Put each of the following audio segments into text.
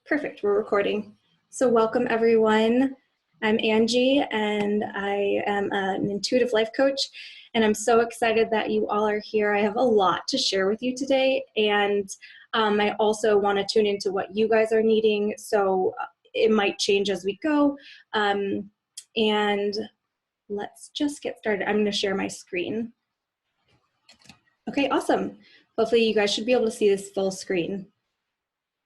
Perfect, we're recording. So welcome everyone. I'm Angie and I am an intuitive life coach, and I'm so excited that you all are here. I have a lot to share with you today, and I also want to tune into what you guys are needing, so it might change as we go. And let's just get started. I'm going to share my screen. Okay, awesome. Hopefully you guys should be able to see this full screen.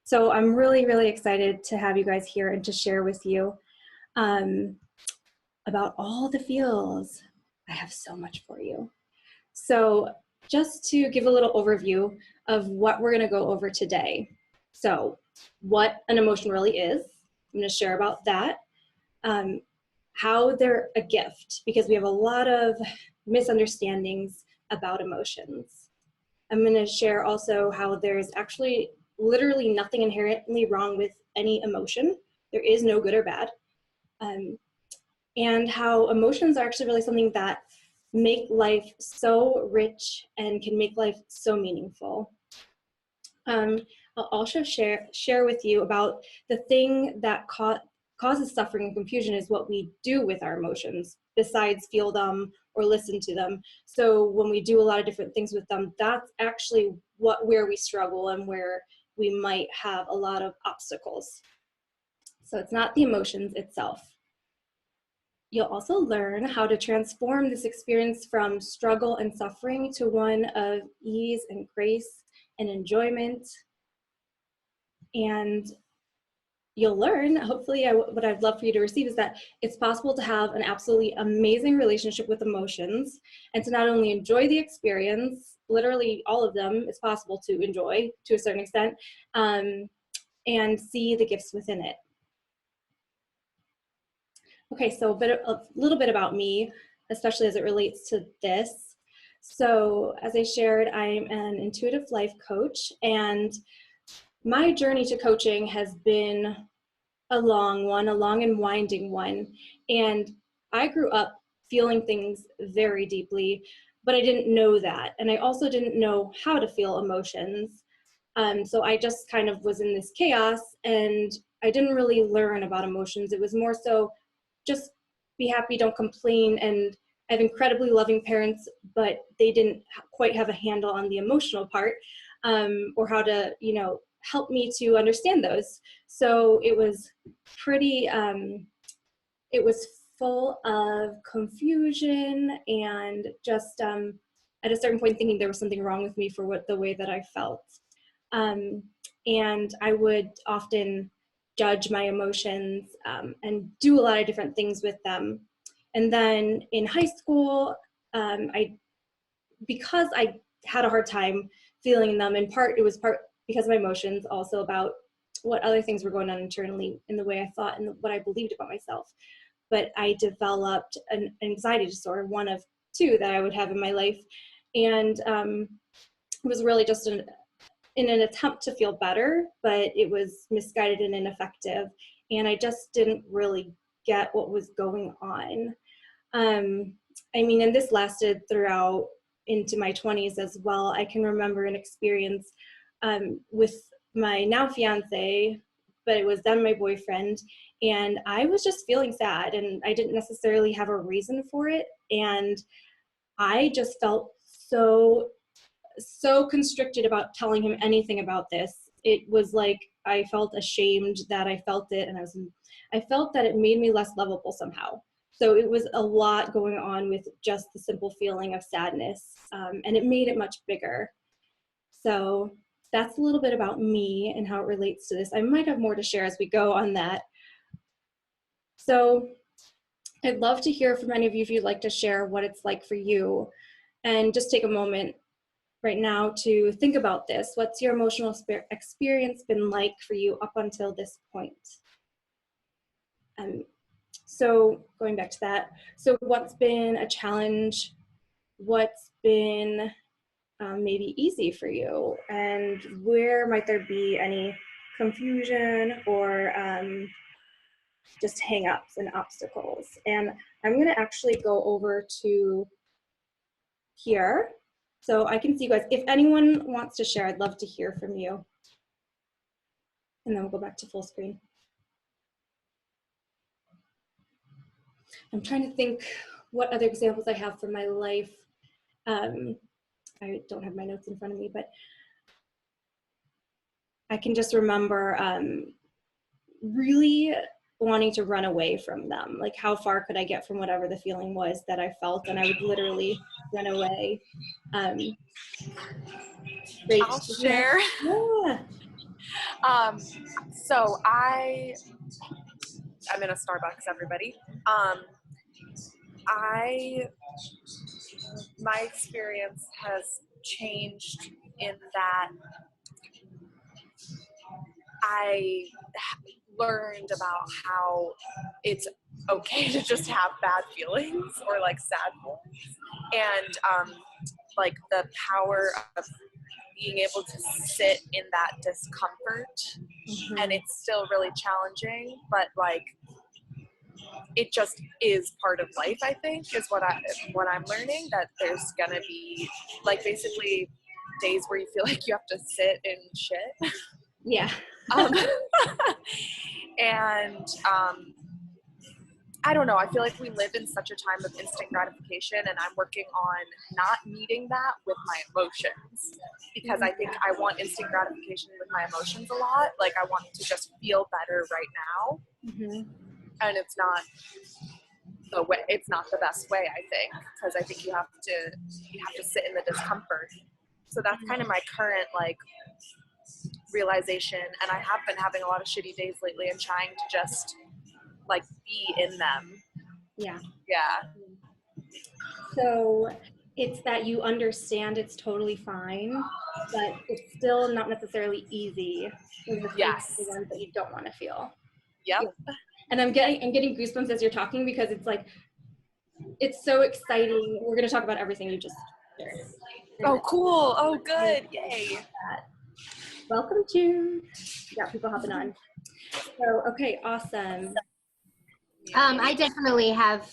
So I'm really, really excited to have you guys here and to share with you about all the feels. I have so much for you. So just to give a little overview of what we're gonna go over today. So what an emotion really is, I'm gonna share about that. How they're a gift, because we have a lot of misunderstandings about emotions. I'm gonna share also how there's actually literally nothing inherently wrong with any emotion. There is no good or bad. And how emotions are actually really something that make life so rich and can make life so meaningful. I'll also share with you about the thing that causes suffering and confusion is what we do with our emotions, besides feel them or listen to them. So when we do a lot of different things with them, that's actually where we struggle and where we might have a lot of obstacles. So it's not the emotions itself. You'll also learn how to transform this experience from struggle and suffering to one of ease and grace and enjoyment. And you'll learn, hopefully, what I'd love for you to receive is that it's possible to have an absolutely amazing relationship with emotions and to not only enjoy the experience, literally all of them is possible to enjoy to a certain extent, and see the gifts within it. Okay, so a little bit about me, especially as it relates to this. So as I shared, I'm an intuitive life coach, and my journey to coaching has been a long and winding one. And I grew up feeling things very deeply, but I didn't know that. And I also didn't know how to feel emotions. So I just kind of was in this chaos, and I didn't really learn about emotions. It was more so just be happy, don't complain. And I have incredibly loving parents, but they didn't quite have a handle on the emotional part, or how to, help me to understand those. So it was pretty, it was full of confusion and just at a certain point thinking there was something wrong with me for the way that I felt. And I would often judge my emotions and do a lot of different things with them. And then in high school, because I had a hard time feeling them, in part, it was part because of my emotions, also about what other things were going on internally in the way I thought and what I believed about myself. But I developed an anxiety disorder, one of two that I would have in my life. And it was really just in an attempt to feel better, but it was misguided and ineffective. And I just didn't really get what was going on. And this lasted throughout into my 20s as well. I can remember an experience with my now fiance, but it was then my boyfriend, and I was just feeling sad, and I didn't necessarily have a reason for it, and I just felt so constricted about telling him anything about this. It was like I felt ashamed that I felt it, and I felt that it made me less lovable somehow. So it was a lot going on with just the simple feeling of sadness, and it made it much bigger. So that's a little bit about me and how it relates to this. I might have more to share as we go on that. So I'd love to hear from any of you if you'd like to share what it's like for you, and just take a moment right now to think about this. What's your emotional experience been like for you up until this point? So going back to that, so what's been a challenge? What's been maybe easy for you? And where might there be any confusion or just hang-ups and obstacles? And I'm gonna actually go over to here so I can see you guys. If anyone wants to share, I'd love to hear from you. And then we'll go back to full screen. I'm trying to think what other examples I have from my life. I don't have my notes in front of me, but I can just remember really wanting to run away from them. Like, how far could I get from whatever the feeling was that I felt? And I would literally run away. I'll share. Yeah. So I'm in a Starbucks, everybody. My experience has changed in that I learned about how it's okay to just have bad feelings or like sad feelings, and like the power of being able to sit in that discomfort. And it's still really challenging, but like it just is part of life, I think, is what I'm learning, that there's gonna be like basically days where you feel like you have to sit in shit. Yeah. And I don't know, I feel like we live in such a time of instant gratification, and I'm working on not needing that with my emotions, because I think I want instant gratification with my emotions a lot. Like, I want to just feel better right now. And it's not the best way, I think, because I think you have to sit in the discomfort. So that's kind of my current like realization, and I have been having a lot of shitty days lately and trying to just like be in them. Yeah. Yeah. So it's that you understand it's totally fine, but it's still not necessarily easy when you're feeling the ones that you don't want to feel. Yep. Yeah. And I'm getting goosebumps as you're talking, because it's like, it's so exciting. We're going to talk about everything you just shared. Oh, cool. Oh, good. Yay. Welcome to, yeah, people hopping on. So, okay, awesome. I definitely have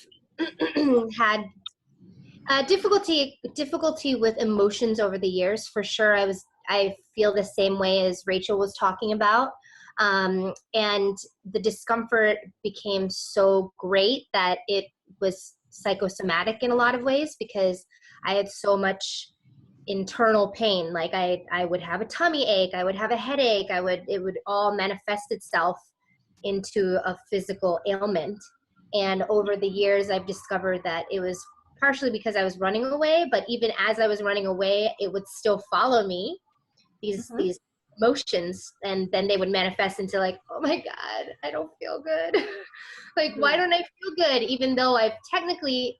had difficulty with emotions over the years. For sure, I feel the same way as Rachel was talking about, and the discomfort became so great that it was psychosomatic in a lot of ways, because I had so much internal pain. Like I would have a tummy ache, I would have a headache, it would all manifest itself into a physical ailment. And over the years, I've discovered that it was partially because I was running away, but even as I was running away, it would still follow me, these emotions, and then they would manifest into like, oh my God, I don't feel good. Like, why don't I feel good? Even though I've technically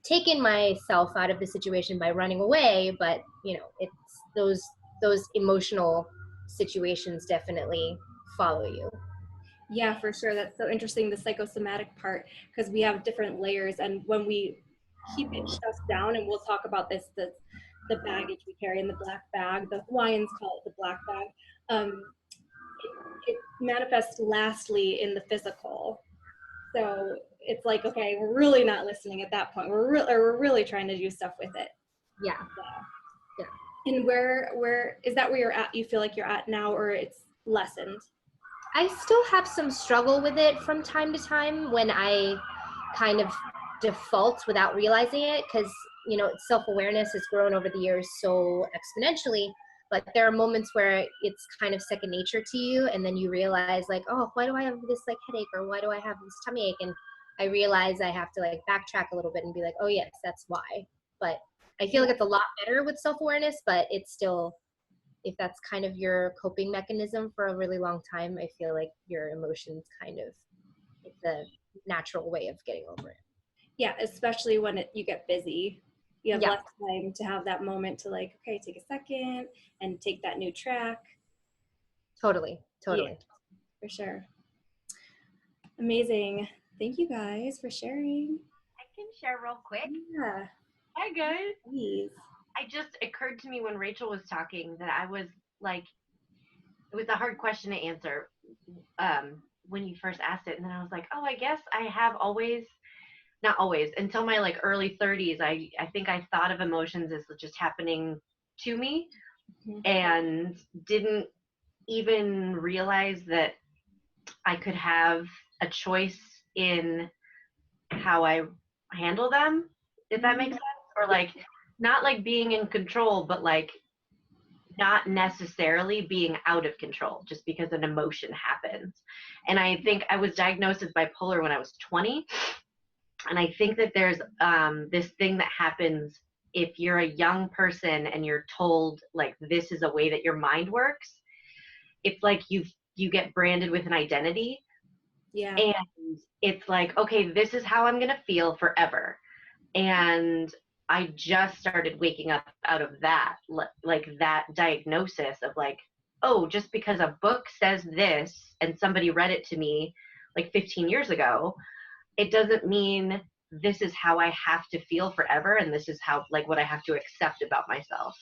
taken myself out of the situation by running away, but you know, it's those emotional situations definitely follow you. Yeah, for sure. That's so interesting, the psychosomatic part, because we have different layers, and when we keep it shoved down, and we'll talk about this, the baggage we carry in the black bag, the Hawaiians call it the black bag, it manifests lastly in the physical. So it's like, okay, we're really not listening at that point. We're really trying to do stuff with it. Yeah. And where is that where you're at? You feel like you're at now, or it's lessened? I still have some struggle with it from time to time when I kind of default without realizing it, because, you know, self-awareness has grown over the years so exponentially, but there are moments where it's kind of second nature to you, and then you realize like, oh, why do I have this like headache, or why do I have this tummy ache? And I realize I have to like backtrack a little bit and be like, oh yes, that's why. But I feel like it's a lot better with self-awareness, but it's still, if that's kind of your coping mechanism for a really long time, I feel like your emotions kind of, it's a natural way of getting over it. Yeah, especially when you get busy. You have less time to have that moment to like, okay, take a second and take that new track. Totally. Yeah, for sure. Amazing. Thank you guys for sharing. I can share real quick. Yeah. Hi guys. Please. It occurred to me when Rachel was talking that I was like, it was a hard question to answer when you first asked it. And then I was like, oh, I guess I have not always, until my like early 30s, I think I thought of emotions as just happening to me and didn't even realize that I could have a choice in how I handle them, if that makes sense. Or like, not like being in control, but like not necessarily being out of control just because an emotion happens. And I think I was diagnosed as bipolar when I was 20. And I think that there's this thing that happens if you're a young person and you're told like this is a way that your mind works. It's like you get branded with an identity. Yeah. And it's like, okay, this is how I'm going to feel forever. And I just started waking up out of that, like that diagnosis of like, oh, just because a book says this and somebody read it to me like 15 years ago, it doesn't mean this is how I have to feel forever. And this is how, like, what I have to accept about myself.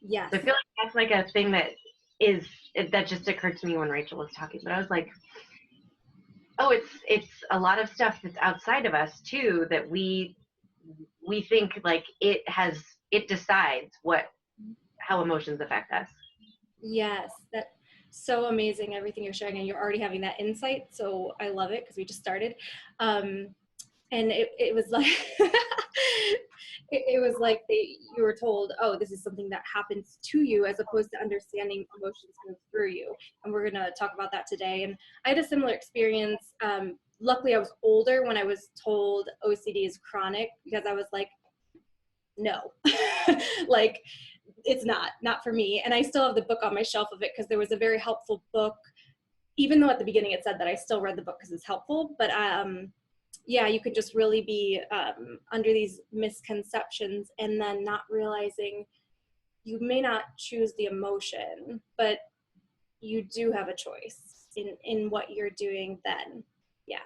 Yes. So I feel like that's like a thing that just occurred to me when Rachel was talking, but I was like, oh, it's a lot of stuff that's outside of us too, that we think like it decides how emotions affect us. Yes, that's so amazing, everything you're sharing, and you're already having that insight. So I love it because we just started. And it was like, it was like you were told, oh, this is something that happens to you, as opposed to understanding emotions move through you. And we're going to talk about that today. And I had a similar experience. Luckily, I was older when I was told OCD is chronic, because I was like, no, like, it's not for me. And I still have the book on my shelf of it because there was a very helpful book, even though at the beginning it said that. I still read the book because it's helpful. But yeah, you could just really be under these misconceptions and then not realizing you may not choose the emotion, but you do have a choice in what you're doing then. Yeah.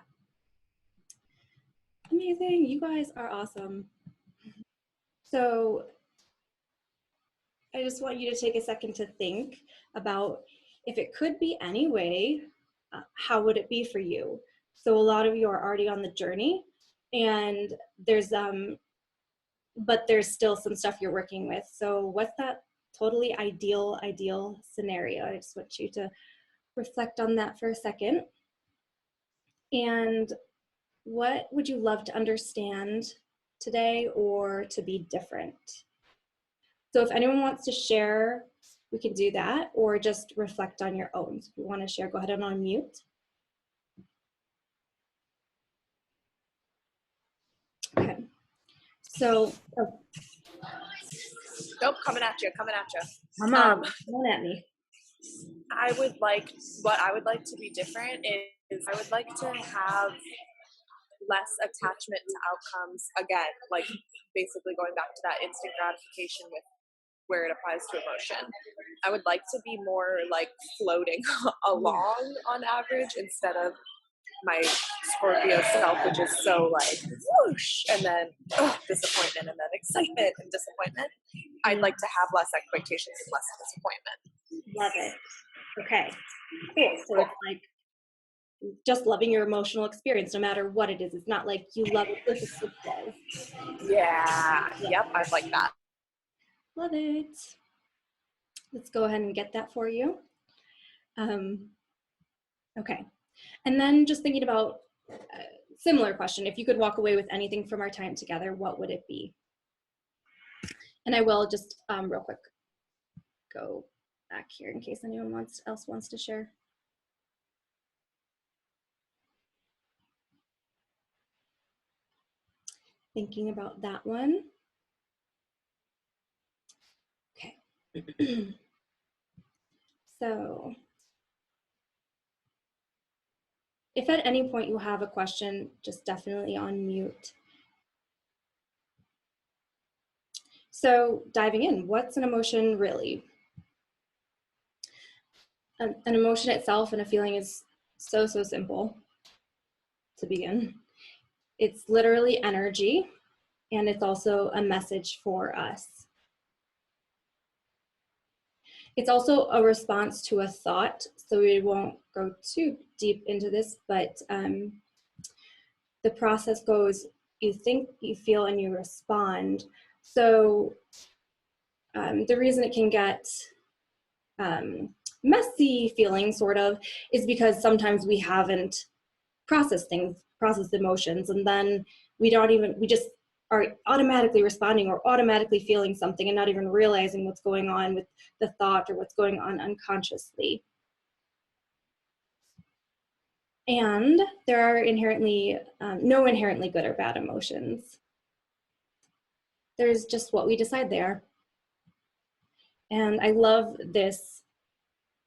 Amazing. You guys are awesome. So I just want you to take a second to think about, if it could be any way, how would it be for you? So a lot of you are already on the journey, and but there's still some stuff you're working with. So what's that totally ideal scenario? I just want you to reflect on that for a second. And what would you love to understand today or to be different? So if anyone wants to share, we can do that, or just reflect on your own. So if you want to share, go ahead and unmute. Okay. So, Nope, coming at you. come on at me. What I would like to be different is I would like to have less attachment to outcomes. Again, like basically going back to that instant gratification with where it applies to emotion. I would like to be more like floating along on average, instead of my Scorpio self, which is so like whoosh, and then disappointment, and then excitement and disappointment. I'd like to have less expectations and less disappointment. Love it. Okay, cool. So it's like just loving your emotional experience, no matter what it is. It's not like you love it if it's good. Yeah. Yep. I'd like that. Love it. Let's go ahead and get that for you. Okay. And then just thinking about a similar question, if you could walk away with anything from our time together, what would it be? And I will just real quick go back here in case anyone else wants to share. Thinking about that one. Okay. So if at any point you have a question, just definitely unmute. So diving in, what's an emotion really? An emotion itself and a feeling is so simple to begin. It's literally energy, and it's also a message for us. It's also a response to a thought, so we won't go too deep into this, but the process goes, you think, you feel, and you respond. So the reason it can get messy feeling, sort of, is because sometimes we haven't processed emotions, and then we just are automatically responding or automatically feeling something and not even realizing what's going on with the thought or what's going on unconsciously. And there are inherently no inherently good or bad emotions. There's just what we decide they are. And I love this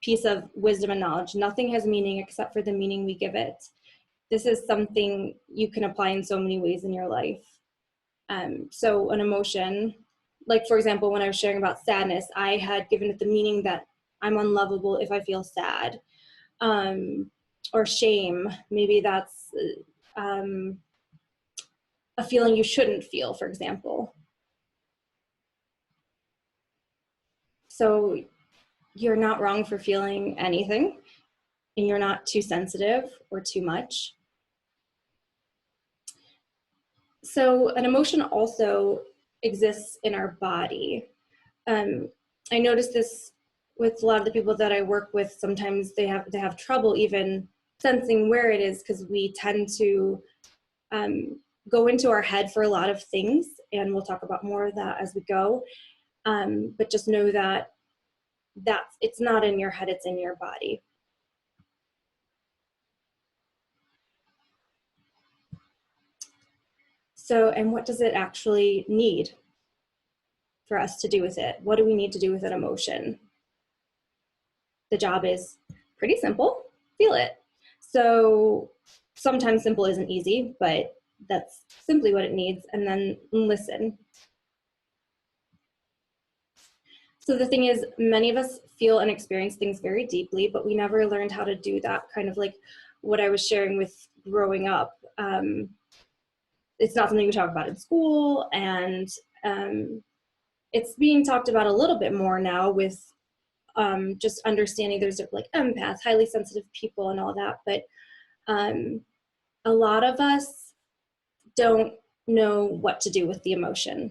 piece of wisdom and knowledge. Nothing has meaning except for the meaning we give it. This is something you can apply in so many ways in your life. So an emotion, like for example, when I was sharing about sadness, I had given it the meaning that I'm unlovable if I feel sad. Or shame, maybe that's a feeling you shouldn't feel, for example. So you're not wrong for feeling anything, and you're not too sensitive or too much. So an emotion also exists in our body. I noticed this with a lot of the people that I work with. Sometimes they have trouble even sensing where it is, because we tend to go into our head for a lot of things, and we'll talk about more of that as we go. But just know that it's not in your head, it's in your body. So, and what does it actually need for us to do with it? What do we need to do with an emotion? The job is pretty simple: feel it. So sometimes simple isn't easy, but that's simply what it needs. And then listen. So the thing is, many of us feel and experience things very deeply, but we never learned how to do that, kind of like what I was sharing with growing up. It's not something we talk about in school, and it's being talked about a little bit more now with just understanding there's like empaths, highly sensitive people and all that, but a lot of us don't know what to do with the emotion.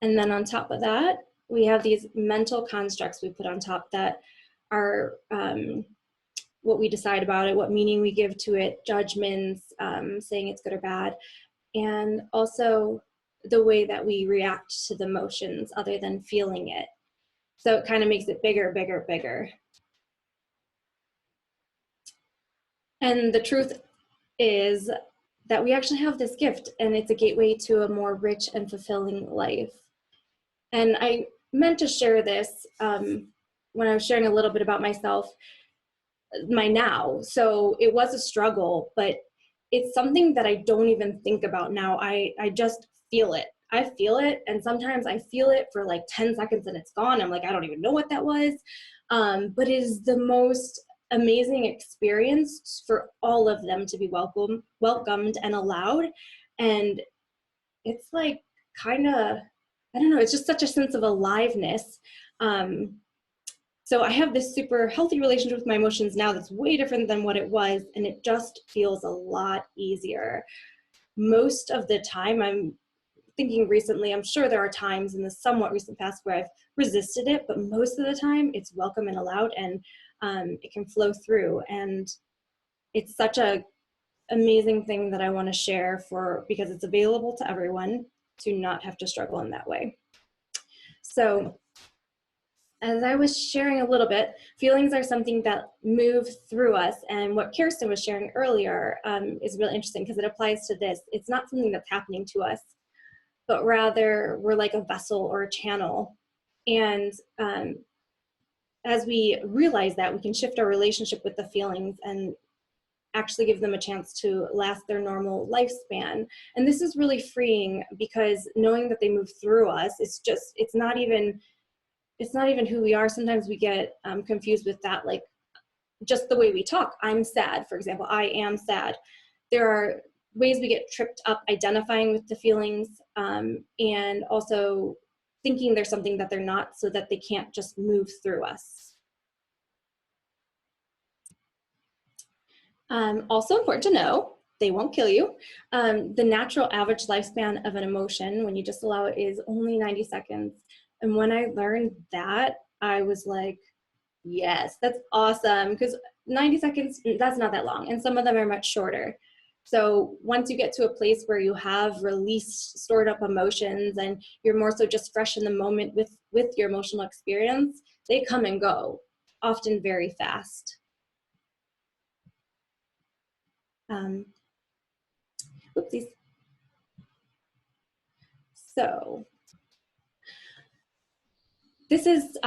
And then on top of that, we have these mental constructs we put on top that are what we decide about it, what meaning we give to it, judgments, saying it's good or bad, and also the way that we react to the emotions other than feeling it. So it kind of makes it bigger, bigger, bigger. And the truth is that we actually have this gift, and it's a gateway to a more rich and fulfilling life. And I meant to share this when I was sharing a little bit about myself, my now. So it was a struggle, but it's something that I don't even think about now. I just feel it. I feel it, and sometimes I feel it for like 10 seconds and it's gone. I'm like, I don't even know what that was. But it is the most amazing experience for all of them to be welcomed and allowed. And it's like kind of, I don't know, it's just such a sense of aliveness. So I have this super healthy relationship with my emotions now that's way different than what it was, and it just feels a lot easier. Most of the time, I'm thinking recently, I'm sure there are times in the somewhat recent past where I've resisted it, but most of the time it's welcome and allowed, and it can flow through. And it's such a amazing thing that I want to share because it's available to everyone to not have to struggle in that way. So as I was sharing a little bit, feelings are something that move through us. And what Kirsten was sharing earlier is really interesting because it applies to this. It's not something that's happening to us, but rather we're like a vessel or a channel. And as we realize that, we can shift our relationship with the feelings and actually give them a chance to last their normal lifespan. And this is really freeing, because knowing that they move through us, it's not even who we are. Sometimes we get confused with that, like just the way we talk. I'm sad, for example. I am sad. There are ways we get tripped up identifying with the feelings, and also thinking there's something that they're not, so that they can't just move through us. Also important to know, they won't kill you. The natural average lifespan of an emotion, when you just allow it, is only 90 seconds. And when I learned that, I was like, yes, that's awesome. Because 90 seconds, that's not that long. And some of them are much shorter. So once you get to a place where you have released stored up emotions and you're more so just fresh in the moment with your emotional experience, they come and go, often very fast. Oopsies. So this is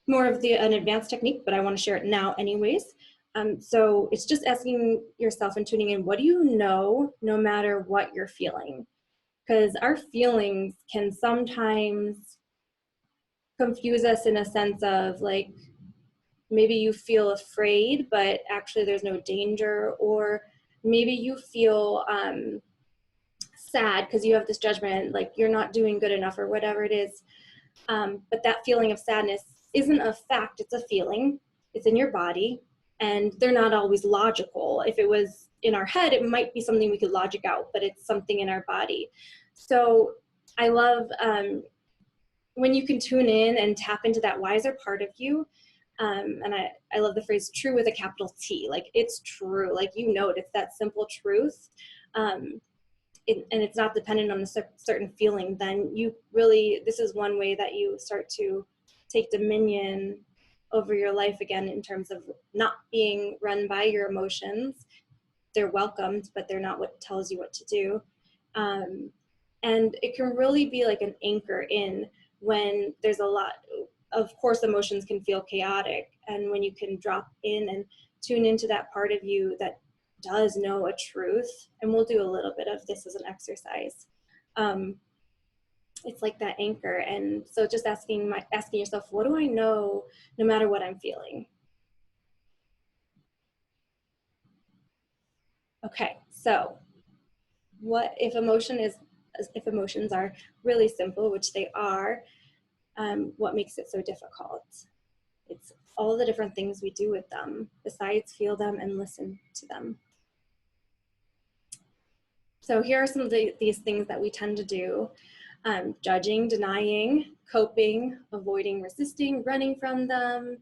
more of an advanced technique, but I want to share it now anyways. So it's just asking yourself and tuning in, what do you know no matter what you're feeling? Because our feelings can sometimes confuse us in a sense of like, maybe you feel afraid, but actually there's no danger, or maybe you feel sad because you have this judgment, like you're not doing good enough or whatever it is. But that feeling of sadness isn't a fact, it's a feeling. It's in your body, and they're not always logical. If it was in our head, it might be something we could logic out, but it's something in our body. So I love when you can tune in and tap into that wiser part of you. And I love the phrase true with a capital T, like it's true, like you know it, it's that simple truth. And it's not dependent on a certain feeling, then you really, this is one way that you start to take dominion over your life again, in terms of not being run by your emotions. They're welcomed, but they're not what tells you what to do. And it can really be like an anchor in when there's a lot, of course, emotions can feel chaotic. And when you can drop in and tune into that part of you that does know a truth, and we'll do a little bit of this as an exercise. It's like that anchor. And so just asking yourself, what do I know no matter what I'm feeling? Okay, so what if emotions are really simple, which they are, what makes it so difficult? It's all the different things we do with them besides feel them and listen to them. So here are some of these things that we tend to do. Judging, denying, coping, avoiding, resisting, running from them.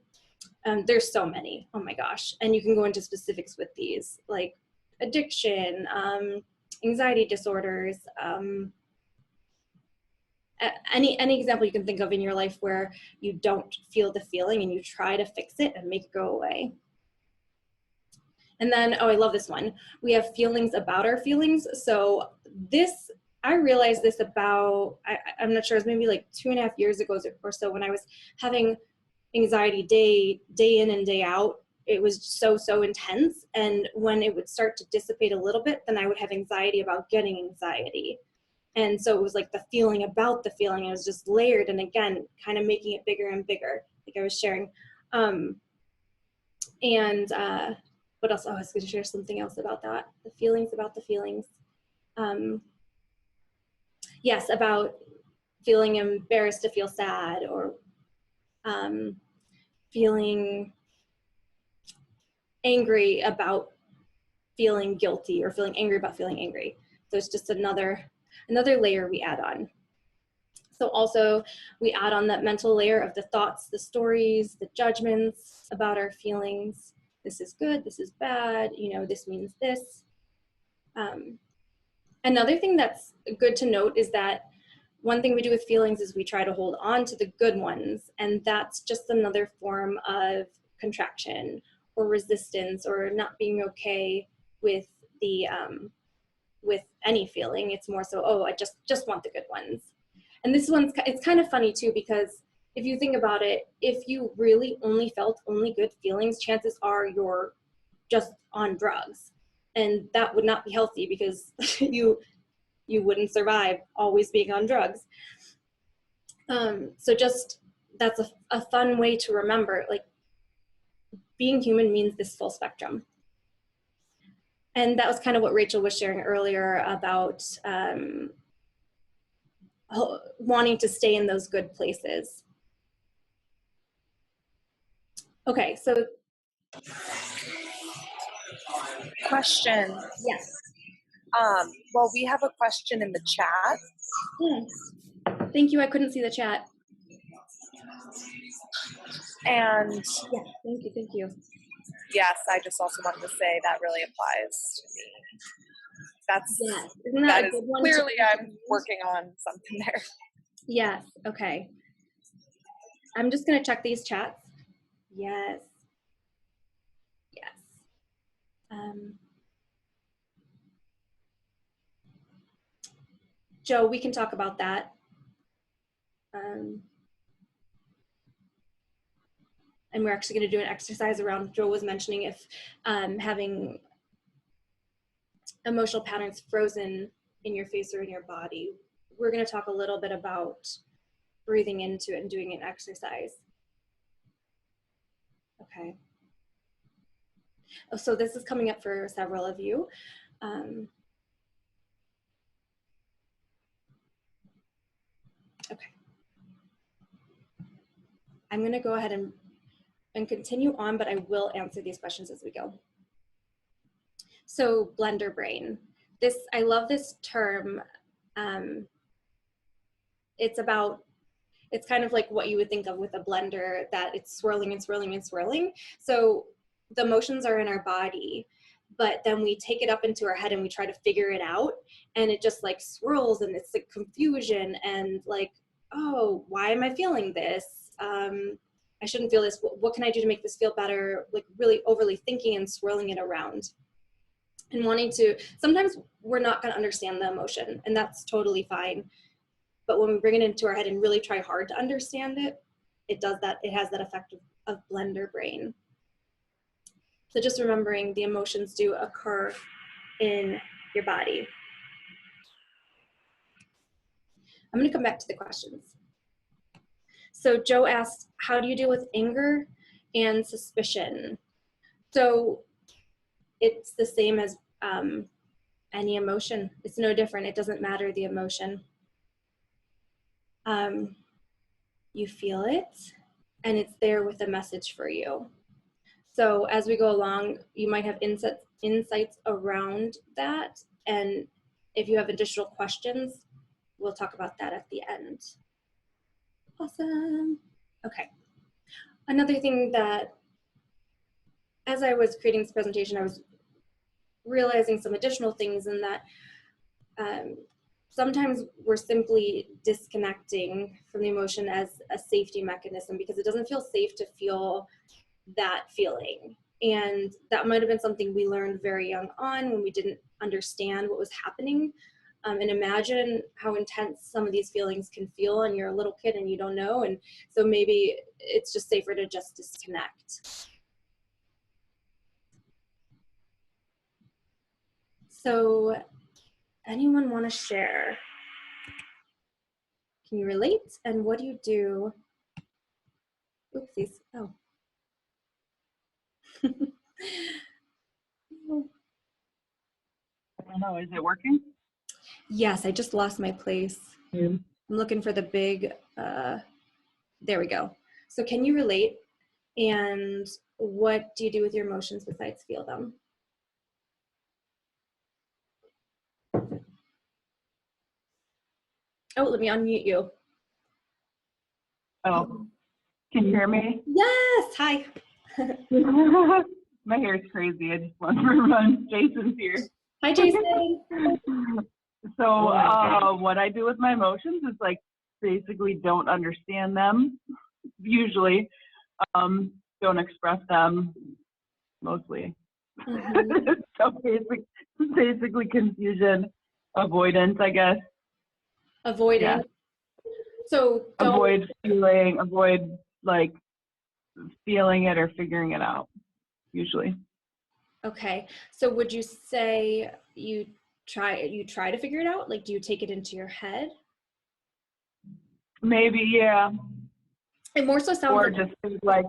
There's so many, oh my gosh. And you can go into specifics with these, like addiction, anxiety disorders, any example you can think of in your life where you don't feel the feeling and you try to fix it and make it go away. And then, oh, I love this one. We have feelings about our feelings. So this, I realized this about, I'm not sure, it was maybe like 2.5 years ago or so, when I was having anxiety day in and day out. It was so intense. And when it would start to dissipate a little bit, then I would have anxiety about getting anxiety. And so it was like the feeling about the feeling. It was just layered, and again, kind of making it bigger and bigger, like I was sharing. What else? Oh, I was going to share something else about that. The feelings about the feelings. Yes, about feeling embarrassed to feel sad, or feeling angry about feeling guilty, or feeling angry about feeling angry. So it's just another layer we add on. So also we add on that mental layer of the thoughts, the stories, the judgments about our feelings. This is good, this is bad, this means this. Another thing that's good to note is that one thing we do with feelings is we try to hold on to the good ones, and that's just another form of contraction or resistance, or not being okay with the with any feeling. It's more so, oh, I just want the good ones. And this one's, it's kind of funny too, because if you think about it, if you really only felt only good feelings, chances are you're just on drugs, and that would not be healthy, because you wouldn't survive always being on drugs. So just, that's a fun way to remember, like, being human means this full spectrum. And that was kind of what Rachel was sharing earlier about wanting to stay in those good places. Okay, so. Question. Yes. Well, we have a question in the chat. Thank you, I couldn't see the chat. And Yeah, thank you. yes, I just also wanted to say that really applies to me. Yes. Isn't that a good one? Clearly I'm working on something there. Yes. Okay. I'm just going to check these chats. Yes. Yes. Joe, we can talk about that. And we're actually going to do an exercise around, Joe was mentioning, if having emotional patterns frozen in your face or in your body. We're going to talk a little bit about breathing into it and doing an exercise. Okay. Oh, so this is coming up for several of you. Okay. I'm going to go ahead and continue on, but I will answer these questions as we go. So blender brain. I love this term. It's kind of like what you would think of with a blender, that it's swirling and swirling and swirling. So the emotions are in our body, but then we take it up into our head and we try to figure it out, and it just like swirls, and it's like confusion and like, oh, why am I feeling this? I shouldn't feel this. What can I do to make this feel better? Like really overly thinking and swirling it around and wanting to, sometimes we're not going to understand the emotion, and that's totally fine. But when we bring it into our head and really try hard to understand it, it has that effect of blender brain. So just remembering the emotions do occur in your body. I'm going to come back to the questions. So Joe asked, how do you deal with anger and suspicion? So it's the same as any emotion. It's no different. It doesn't matter the emotion. You feel it, and it's there with a message for you. So as we go along, you might have insights around that. And if you have additional questions, we'll talk about that at the end. Awesome. Okay. Another thing that, as I was creating this presentation, I was realizing some additional things in that sometimes we're simply disconnecting from the emotion as a safety mechanism because it doesn't feel safe to feel that feeling. And that might have been something we learned very young on when we didn't understand what was happening. And imagine how intense some of these feelings can feel, and you're a little kid and you don't know. And so maybe it's just safer to just disconnect. So anyone want to share? Can you relate? And what do you do? Oopsies. Oh. I don't know. Is it working? Yes, I just lost my place. I'm looking for the big, there we go. So can you relate? And what do you do with your emotions besides feel them? Oh, let me unmute you. Oh, can you hear me? Yes, hi. My hair is crazy. I just want to run. Jason's here. Hi, Jason. So what I do with my emotions is like basically don't understand them, usually. Don't express them, mostly. Mm-hmm. So basically confusion, avoidance, I guess. Avoiding. Yeah. So avoid like feeling it or figuring it out, usually. Okay. So would you say you try to figure it out? Like, do you take it into your head? Maybe, yeah. It more so sounds or just like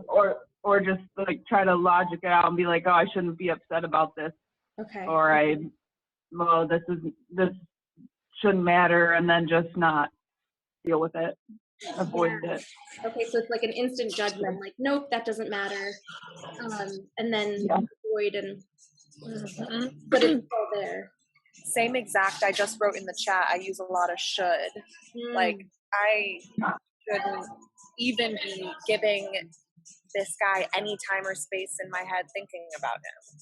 or just like try to logic it out and be like, oh, I shouldn't be upset about this. Okay. Or this shouldn't matter, and then just not deal with it, avoid it. Okay, so it's like an instant judgment, like, nope, that doesn't matter, and then avoid and. But it's still there. Same exact. I just wrote in the chat. I use a lot of should. Like I shouldn't even be giving this guy any time or space in my head thinking about him.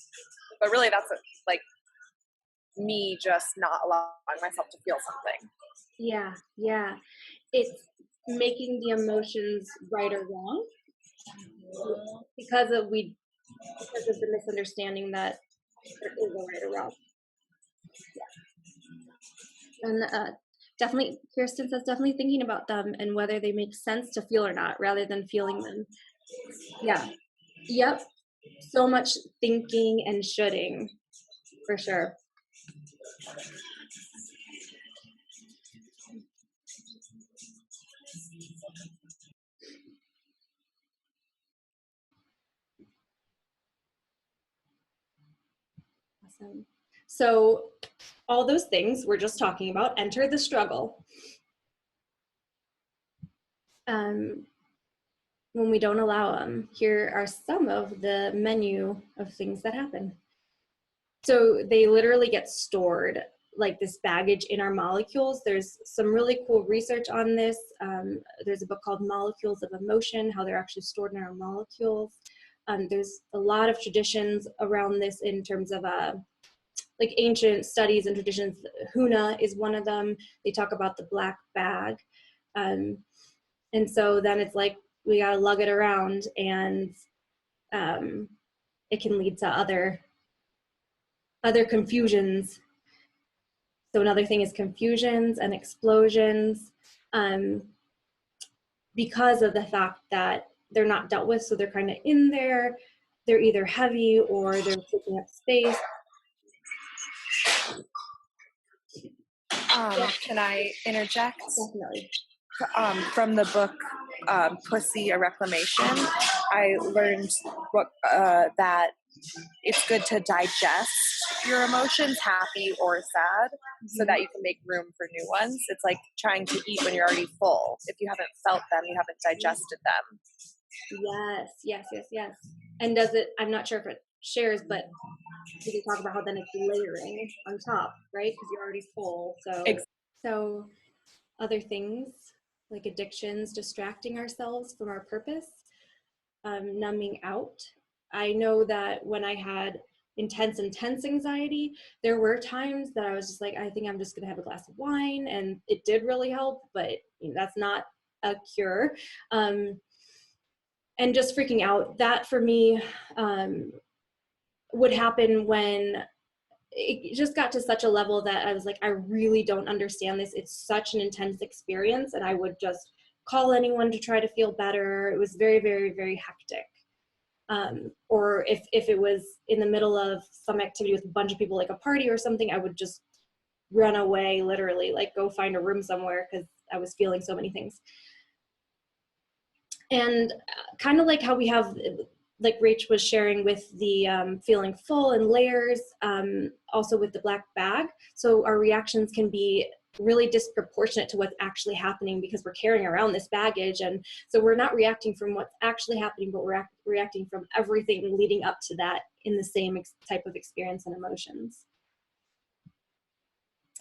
But really that's like me just not allowing myself to feel something. Yeah, yeah. It's making the emotions right or wrong because of the misunderstanding that there is a right or wrong. Yeah. And definitely, Kirsten says definitely thinking about them and whether they make sense to feel or not, rather than feeling them. Yeah. Yep. So much thinking and shoulding, for sure. Awesome. So all those things we're just talking about enter the struggle. When we don't allow them, here are some of the menu of things that happen. So they literally get stored like this baggage in our molecules. There's some really cool research on this. There's a book called Molecules of Emotion, how they're actually stored in our molecules. There's a lot of traditions around this in terms of like ancient studies and traditions. Huna is one of them. They talk about the black bag. And so then it's like, we gotta lug it around, and it can lead to other confusions. So another thing is confusions and explosions, because of the fact that they're not dealt with. So they're kind of in there. They're either heavy or they're taking up space. Can I interject? Definitely. From the book Pussy, a Reclamation, I learned that it's good to digest your emotions, happy or sad, so that you can make room for new ones. It's like trying to eat when you're already full. If you haven't felt them, you haven't digested them. Yes. And does it, I'm not sure if it shares, but we can talk about how then it's layering on top, right? Because you're already full. So other things like addictions, distracting ourselves from our purpose, numbing out. I know that when I had intense anxiety, there were times that I was just like, I think I'm just gonna have a glass of wine, and it did really help, but that's not a cure. And just freaking out, that for me would happen when it just got to such a level that I was like, I really don't understand this. It's such an intense experience. And I would just call anyone to try to feel better. It was very, very, very hectic. Or if it was in the middle of some activity with a bunch of people, like a party or something, I would just run away, literally, like go find a room somewhere because I was feeling so many things. And kind of like how we have, like Rach was sharing with the feeling full and layers, also with the black bag. So our reactions can be really disproportionate to what's actually happening because we're carrying around this baggage. And so we're not reacting from what's actually happening, but we're reacting from everything leading up to that in the same type of experience and emotions.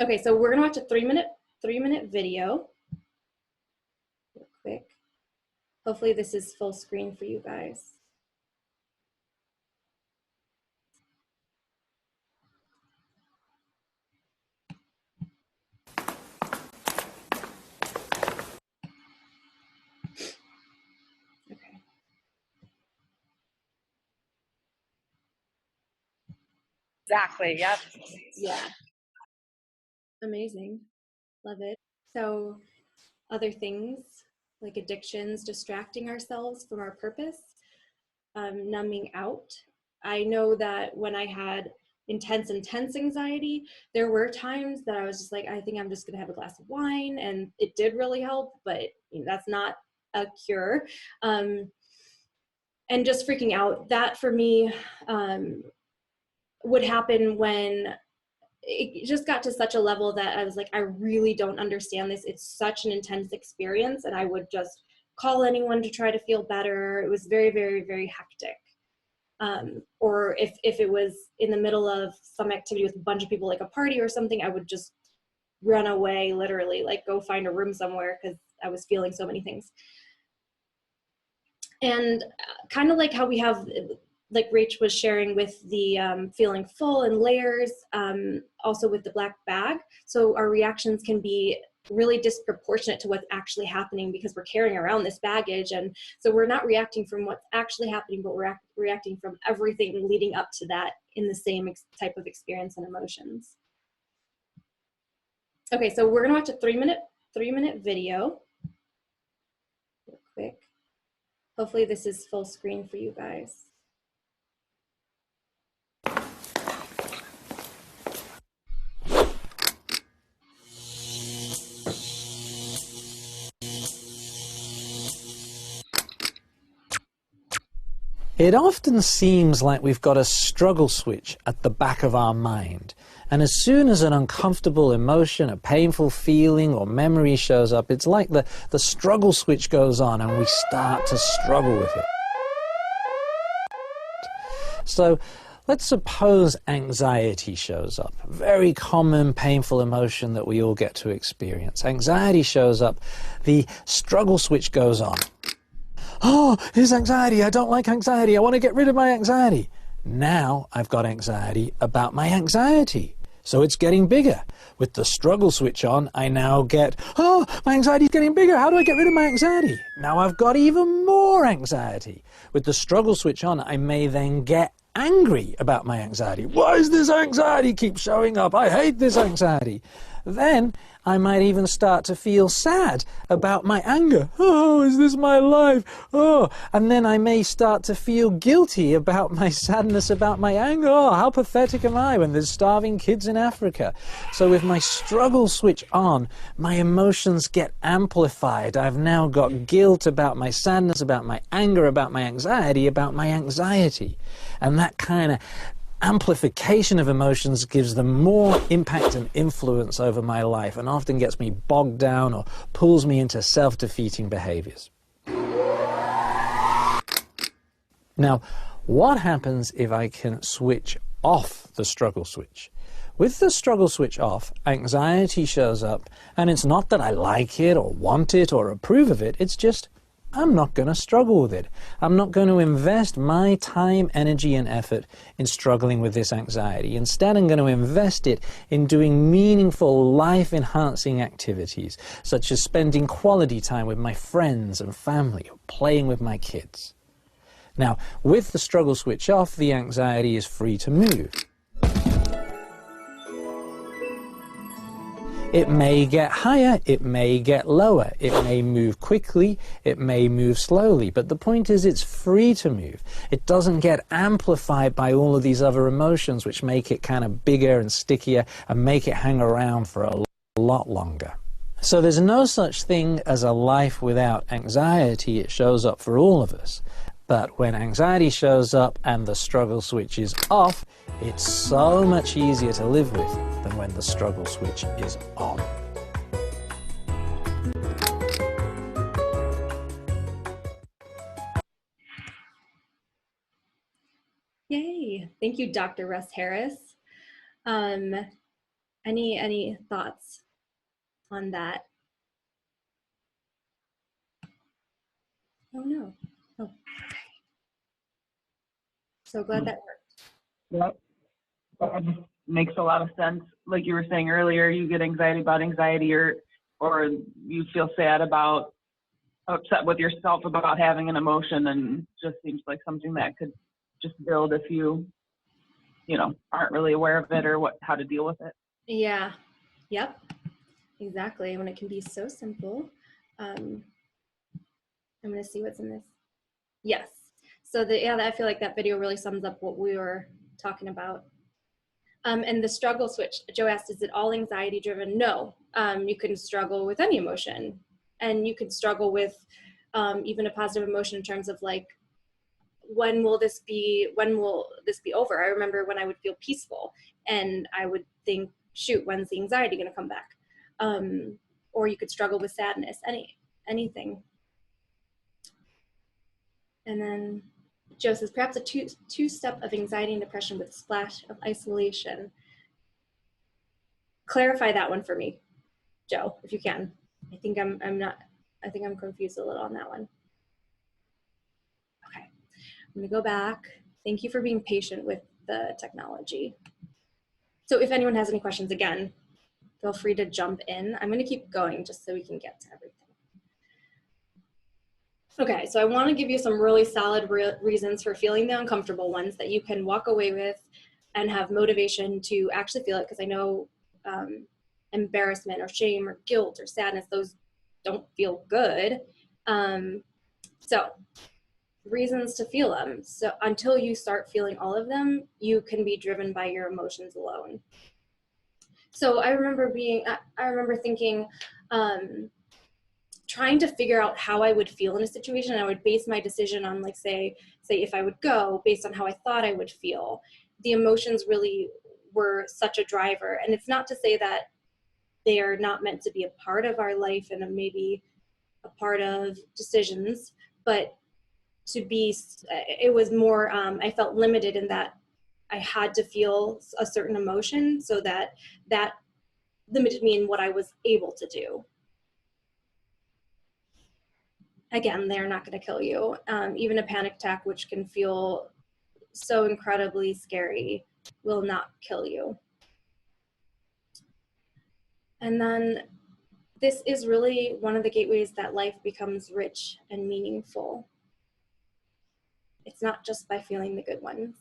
Okay, so we're gonna watch a three minute video real quick. Hopefully this is full screen for you guys. Okay. Exactly, yep. Yeah. Amazing. Love it. So other things like addictions, distracting ourselves from our purpose, numbing out. I know that when I had intense anxiety, there were times that I was just like, I think I'm just gonna have a glass of wine, and it did really help, but that's not a cure. And just freaking out, that for me would happen when it just got to such a level that I was like, I really don't understand this. It's such an intense experience. And I would just call anyone to try to feel better. It was very, very, very hectic. Or if it was in the middle of some activity with a bunch of people, like a party or something, I would just run away, literally, like go find a room somewhere because I was feeling so many things. And kind of like how we have, like Rach was sharing with the feeling full and layers, also with the black bag. So our reactions can be really disproportionate to what's actually happening because we're carrying around this baggage. And so we're not reacting from what's actually happening, but we're reacting from everything leading up to that in the same type of experience and emotions. Okay, so we're gonna watch a three-minute video real quick. Hopefully this is full screen for you guys. It often seems like we've got a struggle switch at the back of our mind. And as soon as an uncomfortable emotion, a painful feeling or memory shows up, it's like the struggle switch goes on and we start to struggle with it. So let's suppose anxiety shows up. A very common, painful emotion that we all get to experience. Anxiety shows up, the struggle switch goes on. Oh, here's anxiety. I don't like anxiety. I want to get rid of my anxiety. Now I've got anxiety about my anxiety. So it's getting bigger. With the struggle switch on, I now get, oh, my anxiety's getting bigger. How do I get rid of my anxiety? Now I've got even more anxiety. With the struggle switch on, I may then get angry about my anxiety. Why does this anxiety keep showing up? I hate this anxiety. Then I might even start to feel sad about my anger. Oh, is this my life? Oh, and then I may start to feel guilty about my sadness about my anger. Oh, how pathetic am I when there's starving kids in Africa? So with my struggle switch on, my emotions get amplified. I've now got guilt about my sadness, about my anger, about my anxiety, about my anxiety. And that kind of amplification of emotions gives them more impact and influence over my life and often gets me bogged down or pulls me into self-defeating behaviors. Now, what happens if I can switch off the struggle switch? With the struggle switch off, anxiety shows up, and it's not that I like it or want it or approve of it, it's just I'm not going to struggle with it. I'm not going to invest my time, energy, and effort in struggling with this anxiety. Instead, I'm going to invest it in doing meaningful, life-enhancing activities, such as spending quality time with my friends and family, or playing with my kids. Now, with the struggle switch off, the anxiety is free to move. It may get higher, it may get lower, it may move quickly, it may move slowly, but the point is it's free to move. It doesn't get amplified by all of these other emotions which make it kind of bigger and stickier and make it hang around for a lot longer. So there's no such thing as a life without anxiety. It shows up for all of us. But when anxiety shows up and the struggle switch is off, it's so much easier to live with than when the struggle switch is on. Yay! Thank you, Dr. Russ Harris. Any thoughts on that? Oh no. Oh. So glad that worked. Yep. That just makes a lot of sense. Like you were saying earlier, you get anxiety about anxiety, or you feel sad about, upset with yourself about having an emotion, and just seems like something that could just build if you aren't really aware of it or how to deal with it. Yeah. Yep. Exactly. When it can be so simple. I'm going to see what's in this. Yes. So I feel like that video really sums up what we were talking about. And the struggle switch, Joe asked, is it all anxiety driven? No. You can struggle with any emotion, and you could struggle with even a positive emotion in terms of like, when will this be over? I remember when I would feel peaceful and I would think, shoot, when's the anxiety going to come back? Or you could struggle with sadness, anything. And then Joe says, perhaps a two-step of anxiety and depression with a splash of isolation. Clarify that one for me, Joe, if you can. I think I'm confused a little on that one. I'm gonna go back. Thank you for being patient with the technology. So if anyone has any questions, again, feel free to jump in. I'm gonna keep going just so we can get to everything. Okay, so I wanna give you some really solid reasons for feeling the uncomfortable ones that you can walk away with and have motivation to actually feel it, because I know embarrassment or shame or guilt or sadness, those don't feel good. So reasons to feel them. So until you start feeling all of them, you can be driven by your emotions alone. So I remember thinking, trying to figure out how I would feel in a situation. And I would base my decision on, like, say if I would go based on how I thought I would feel. The emotions really were such a driver. And it's not to say that they are not meant to be a part of our life and maybe a part of decisions, but it was more, I felt limited in that I had to feel a certain emotion, so that limited me in what I was able to do. Again, they're not going to kill you. Even a panic attack, which can feel so incredibly scary, will not kill you. And then this is really one of the gateways that life becomes rich and meaningful. It's not just by feeling the good ones.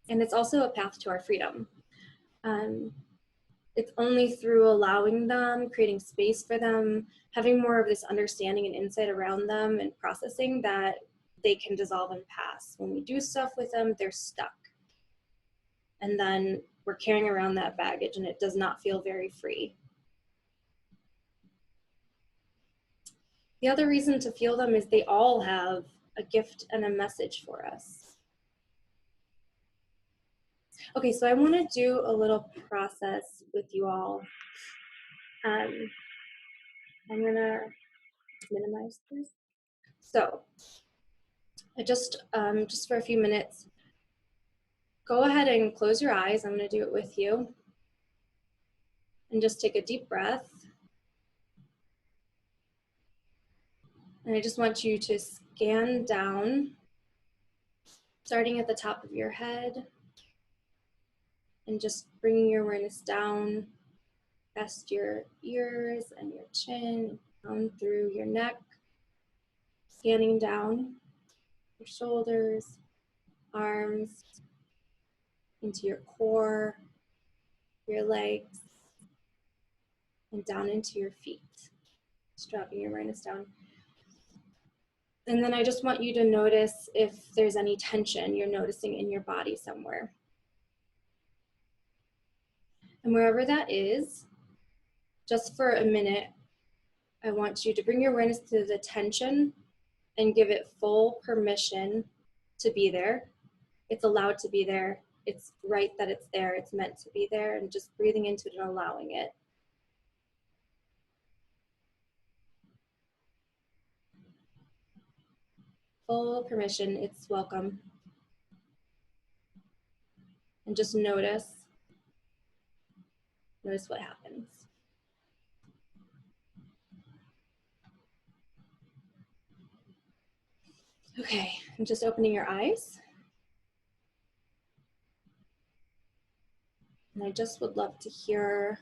And it's also a path to our freedom. It's only through allowing them, creating space for them, having more of this understanding and insight around them and processing, that they can dissolve and pass. When we do stuff with them, they're stuck. And then we're carrying around that baggage, and it does not feel very free. The other reason to feel them is they all have a gift and a message for us. Okay, so I want to do a little process with you all. I'm gonna minimize this. So I just for a few minutes, go ahead and close your eyes. I'm gonna do it with you. And just take a deep breath. And I just want you to scan down, starting at the top of your head, and just bringing your awareness down past your ears and your chin, down through your neck, scanning down your shoulders, arms, into your core, your legs, and down into your feet. Just dropping your awareness down. And then I just want you to notice if there's any tension you're noticing in your body somewhere. And wherever that is, just for a minute, I want you to bring your awareness to the tension and give it full permission to be there. It's allowed to be there. It's right that it's there. It's meant to be there, and just breathing into it and allowing it. Full permission, it's welcome. And just notice what happens. Okay, I'm just opening your eyes. And I just would love to hear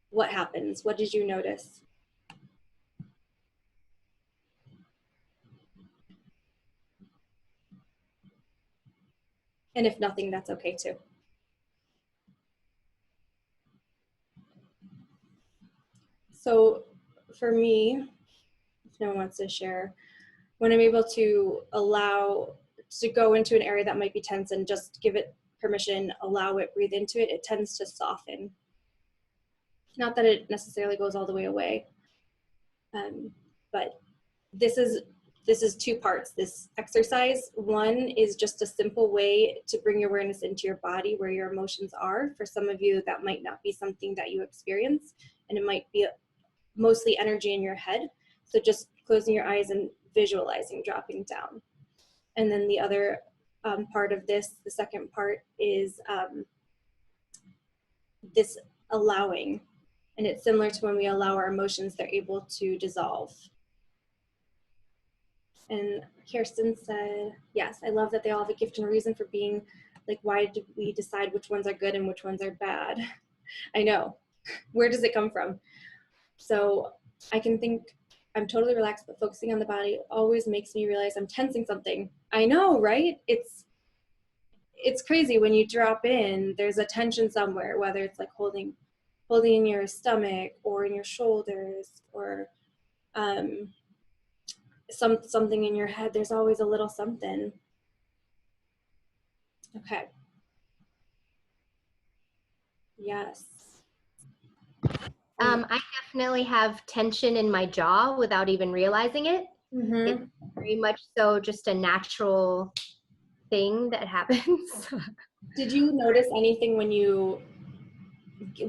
what happens. What did you notice? And if nothing, that's okay too. So for me, if no one wants to share, when I'm able to allow to go into an area that might be tense and just give it permission, allow it, breathe into it, it tends to soften. Not that it necessarily goes all the way away, but this is two parts, this exercise. One is just a simple way to bring your awareness into your body where your emotions are. For some of you, that might not be something that you experience, and it might be mostly energy in your head. So just closing your eyes and visualizing dropping down. And then the other part of this, the second part, is this allowing. And it's similar to when we allow our emotions, they're able to dissolve. And Kirsten said, yes, I love that they all have a gift and a reason for being. Like, why do we decide which ones are good and which ones are bad? I know. Where does it come from? So I can think I'm totally relaxed, but focusing on the body always makes me realize I'm tensing something. I know, right? It's crazy when you drop in, there's a tension somewhere, whether it's like holding in your stomach or in your shoulders or something in your head. There's always a little something. Okay. Yes. I definitely have tension in my jaw without even realizing it. Mm-hmm. It's very much so just a natural thing that happens. Did you notice anything when you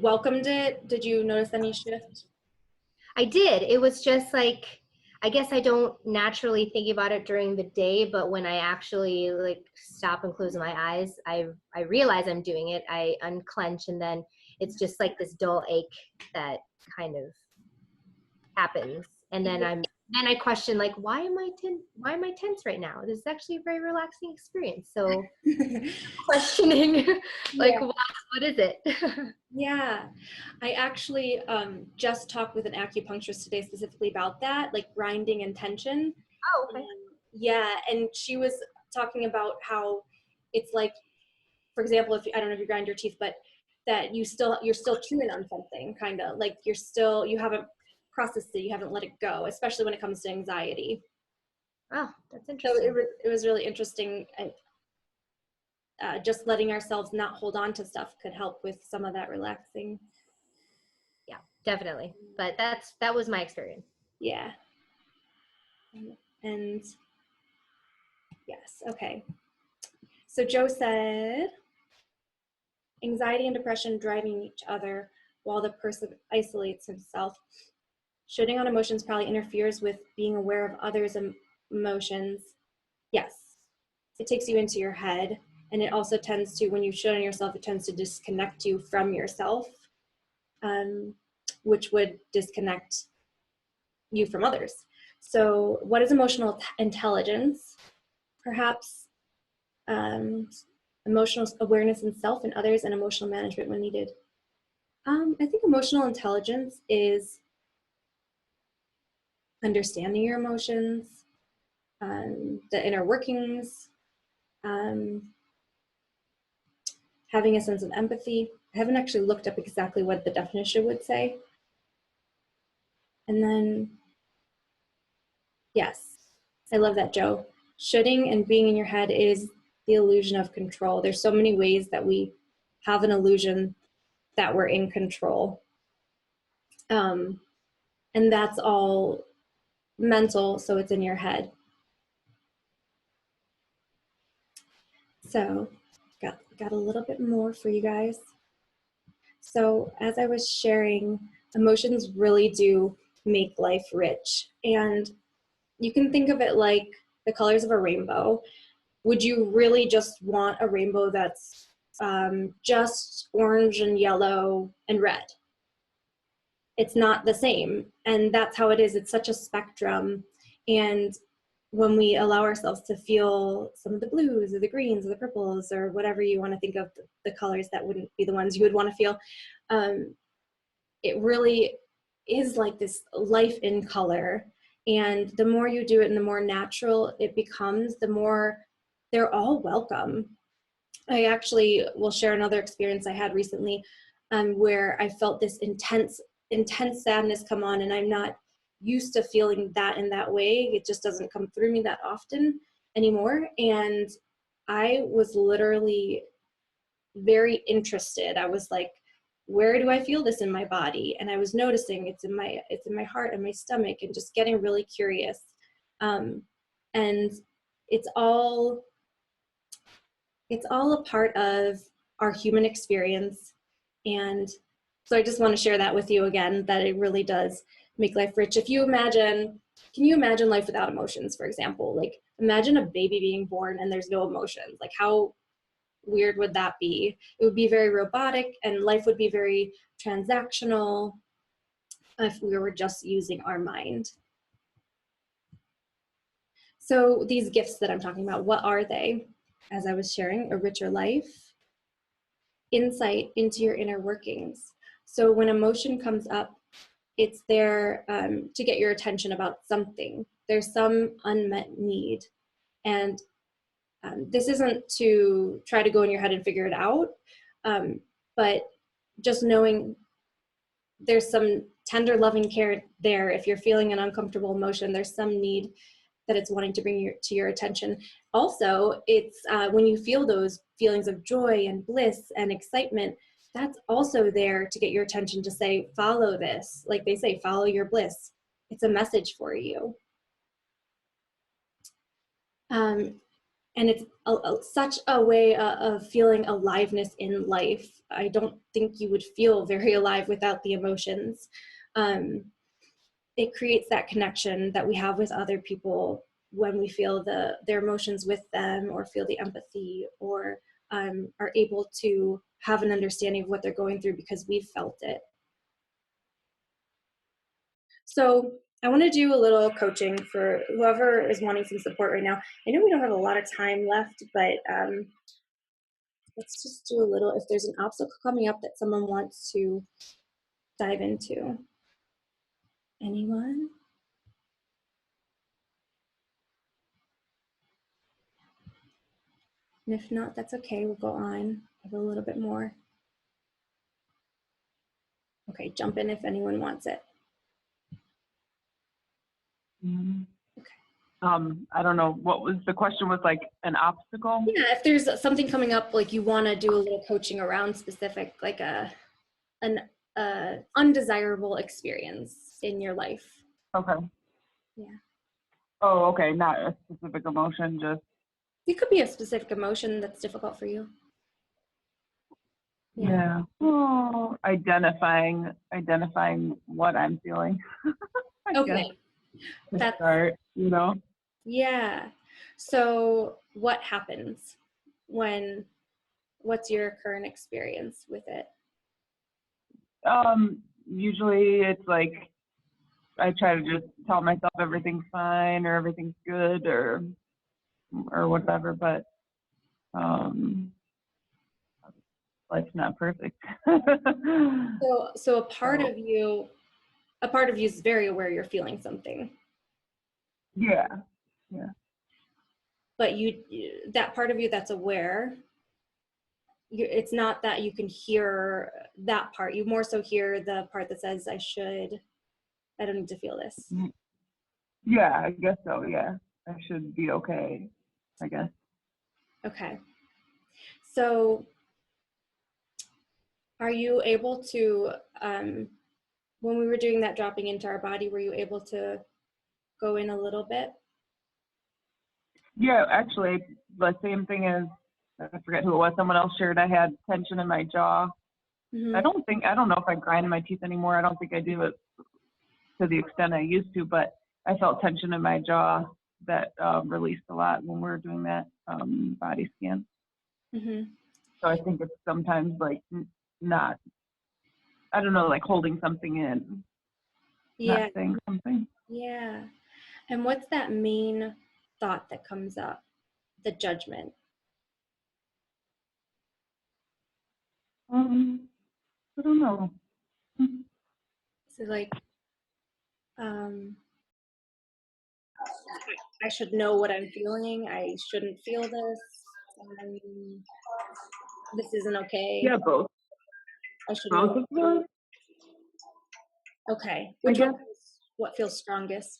welcomed it? Did you notice any shift? I did. It was just like, I guess I don't naturally think about it during the day, but when I actually like stop and close my eyes, I realize I'm doing it. I unclench, and then it's just like this dull ache that kind of happens. And then I question, like, why am I tense right now? This is actually a very relaxing experience. So questioning like, Yeah. what is it? Yeah, I actually just talked with an acupuncturist today specifically about that, like grinding and tension. Oh, okay. Yeah, and she was talking about how it's like, for example, if I don't know if you grind your teeth, but that you're still chewing on something, kind of like you haven't processed it, you haven't let it go, especially when it comes to anxiety. Oh, that's So interesting. it was really interesting. Just letting ourselves not hold on to stuff could help with some of that relaxing. Yeah, definitely. But that was my experience. Yeah. And yes, okay. So Joe said, anxiety and depression driving each other while the person isolates himself. Shutting on emotions probably interferes with being aware of others' emotions. Yes, it takes you into your head. And it also tends to, when you shut on yourself, it tends to disconnect you from yourself, which would disconnect you from others. So what is emotional intelligence? Perhaps emotional awareness in self and others, and emotional management when needed. I think emotional intelligence is understanding your emotions, the inner workings, having a sense of empathy. I haven't actually looked up exactly what the definition would say. And then, yes, I love that, Joe. Shoulding and being in your head is the illusion of control. There's so many ways that we have an illusion that we're in control. And that's all mental, so it's in your head. So got a little bit more for you guys. So as I was sharing, emotions really do make life rich. And you can think of it like the colors of a rainbow. Would you really just want a rainbow that's just orange and yellow and red? It's not the same. And that's how it is. It's such a spectrum. And when we allow ourselves to feel some of the blues or the greens or the purples or whatever you want to think of, the colors that wouldn't be the ones you would want to feel, it really is like this life in color. And the more you do it and the more natural it becomes, the more they're all welcome. I actually will share another experience I had recently where I felt this intense sadness come on, and I'm not used to feeling that in that way. It just doesn't come through me that often anymore. And I was literally very interested. I was like, where do I feel this in my body? And I was noticing it's in my heart and my stomach, and just getting really curious. And it's all a part of our human experience. And so I just want to share that with you again, that it really does make life rich. Can you imagine life without emotions, for example? Like, imagine a baby being born and there's no emotions. Like, how weird would that be? It would be very robotic, and life would be very transactional if we were just using our mind. So these gifts that I'm talking about, what are they? As I was sharing, a richer life, insight into your inner workings. So when emotion comes up, it's there to get your attention about something. There's some unmet need. And this isn't to try to go in your head and figure it out, but just knowing there's some tender, loving care there. If you're feeling an uncomfortable emotion, there's some need that it's wanting to bring to your attention. Also, it's when you feel those feelings of joy and bliss and excitement, that's also there to get your attention to say, follow this. Like they say, follow your bliss. It's a message for you. And it's such a way of feeling aliveness in life. I don't think you would feel very alive without the emotions. It creates that connection that we have with other people when we feel their emotions with them, or feel the empathy, or are able to have an understanding of what they're going through because we've felt it. So I want to do a little coaching for whoever is wanting some support right now. I know we don't have a lot of time left, but let's just do a little, if there's an obstacle coming up that someone wants to dive into. Anyone? And if not, that's okay. We'll go on with a little bit more. Okay, jump in if anyone wants it. Mm-hmm. I don't know, what was the question? Was like an obstacle? Yeah, if there's something coming up, like you want to do a little coaching around specific, like an undesirable experience in your life. Okay. Yeah. Oh, okay, not a specific emotion, just. It could be a specific emotion that's difficult for you. Yeah. Oh, identifying what I'm feeling. Okay. To start, you know. Yeah. So what happens what's your current experience with it? Usually it's like I try to just tell myself everything's fine or everything's good or whatever, but life's not perfect. So a part of you is very aware you're feeling something. Yeah. But that part of you that's aware, it's not that you can hear that part. You more so hear the part that says, I don't need to feel this. Yeah, I guess so. Yeah, I should be okay, I guess. Okay. So are you able to, when we were doing that dropping into our body, were you able to go in a little bit? Yeah, actually, the same thing as, I forget who it was, someone else shared, I had tension in my jaw. Mm-hmm. I don't know if I grind my teeth anymore. I don't think I do it to the extent I used to, but I felt tension in my jaw that released a lot when we were doing that body scan. Mm-hmm. So I think it's sometimes like not, I don't know, like holding something in, not saying something. Yeah. And what's that main thought that comes up? The judgment. I don't know. So like, I should know what I'm feeling. I shouldn't feel this. This isn't okay. Yeah, both. I should Both know. of them. Okay. What feels strongest?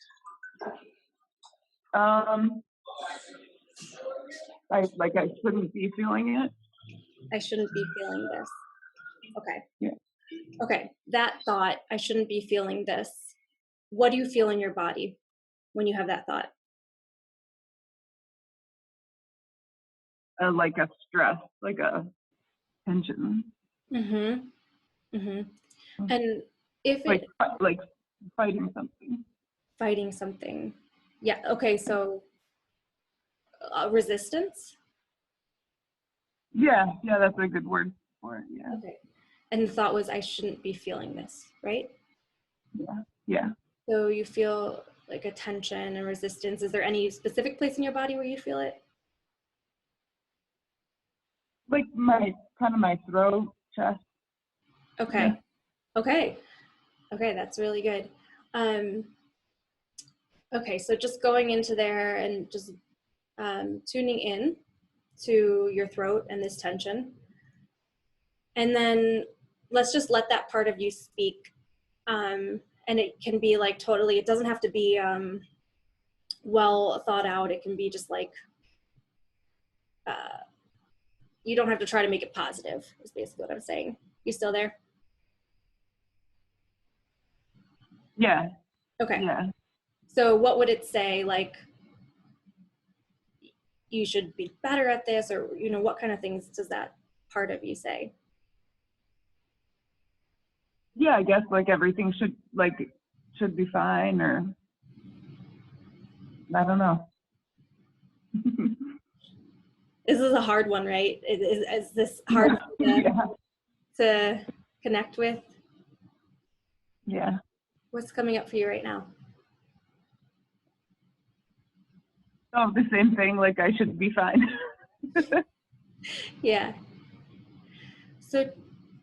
I shouldn't be feeling it. I shouldn't be feeling this. Okay. Yeah. Okay. That thought, I shouldn't be feeling this. What do you feel in your body when you have that thought? Like a stress, like a tension. Mm-hmm. Mm-hmm. And if like fighting something. Fighting something. Yeah. Okay. So resistance. Yeah, that's a good word for it. Yeah. Okay. And the thought was, I shouldn't be feeling this, right? Yeah. So you feel like a tension and resistance? Is there any specific place in your body where you feel it? Like my throat, chest. Okay. Yeah. Okay. Okay, that's really good. Okay, so just going into there and just tuning in to your throat and this tension. And then let's just let that part of you speak. And it can be like totally, it doesn't have to be well thought out. It can be just like, you don't have to try to make it positive, is basically what I'm saying. You still there? Yeah. Okay. Yeah. So what would it say? Like, you should be better at this, or, you know, what kind of things does that part of you say? Yeah, I guess like everything should be fine, or I don't know. This is a hard one, right? Is this hard Yeah. to connect with? Yeah. What's coming up for you right now? Oh, the same thing, like I should be fine. Yeah. So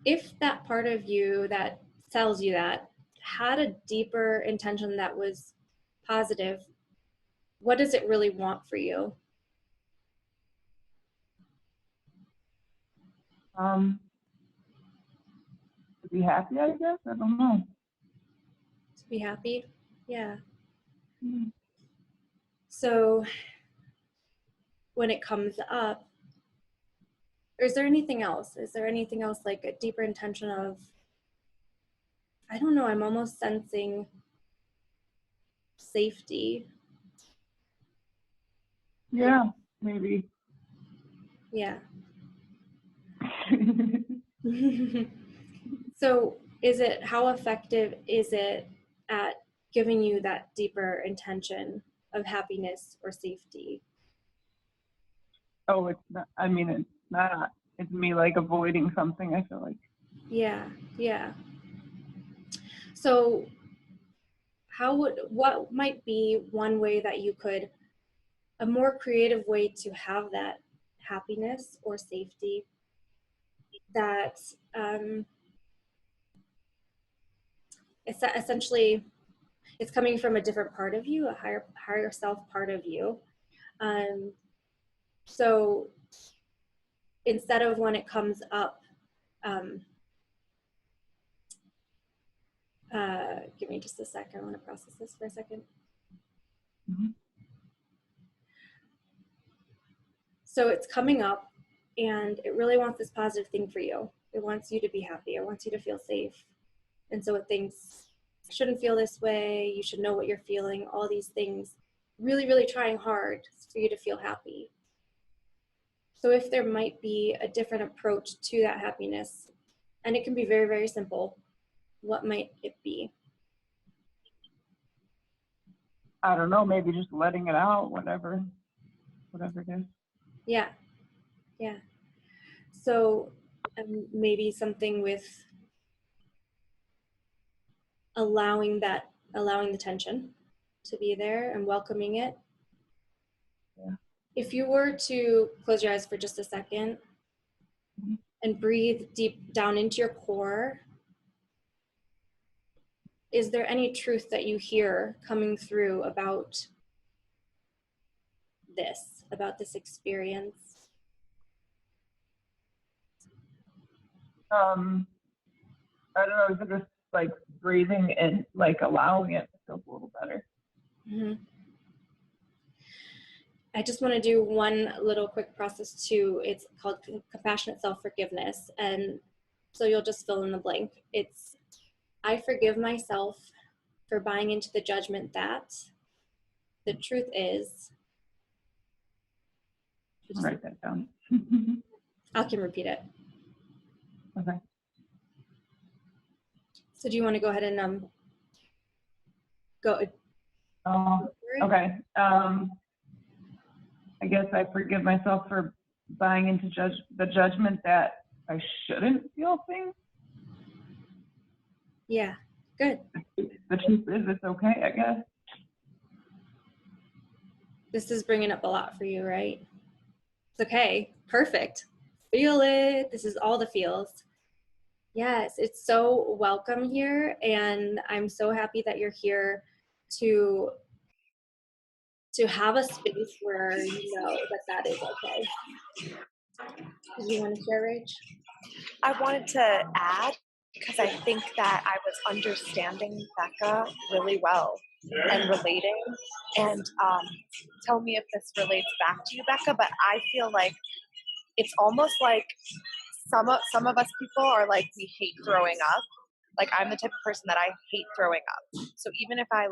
if that part of you that tells you that had a deeper intention that was positive, what does it really want for you? To be happy, I guess. I don't know. To be happy? Yeah. Mm. So when it comes up, or is there anything else? Is there anything else, like a deeper intention of, I don't know, I'm almost sensing safety. Yeah, maybe. Yeah. So how effective is it at giving you that deeper intention of happiness or safety? Oh, it's not. I mean, it's not. It's me like avoiding something, I feel like. Yeah, yeah. So what might be one way that you could, a more creative way to have that happiness or safety that essentially it's coming from a different part of you, a higher self part of you. So instead of when it comes up, give me just a second. I want to process this for a second. Mm-hmm. So it's coming up and it really wants this positive thing for you. It wants you to be happy. It wants you to feel safe. And so it thinks, I shouldn't feel this way. You should know what you're feeling. All these things, really, really trying hard for you to feel happy. So if there might be a different approach to that happiness, and it can be very, very simple, what might it be? I don't know, maybe just letting it out, whatever it is. Yeah, yeah. So maybe something with allowing the tension to be there and welcoming it. Yeah. If you were to close your eyes for just a second and breathe deep down into your core, is there any truth that you hear coming through about this experience? I don't know, is it just like breathing and like allowing it to feel a little better? Mm-hmm. I just want to do one little quick process too. It's called compassionate self-forgiveness. And so you'll just fill in the blank. It's, I forgive myself for buying into the judgment that the truth is. Write that down. I can repeat it. Okay. So do you want to go ahead and go? Okay. I guess I forgive myself for buying into the judgment that I shouldn't feel things. Yeah, good. The truth is, it's okay, I guess. This is bringing up a lot for you, right? It's okay. Perfect. Feel it. This is all the feels. Yes, it's so welcome here, and I'm so happy that you're here to have a space where you know that is okay. Did you want to share, Rach? I wanted to add, because I think that I was understanding Becca really well and relating. And tell me if this relates back to you, Becca, but I feel like it's almost like some of us people are like, we hate throwing up. Like, I'm the type of person that I hate throwing up. So even if I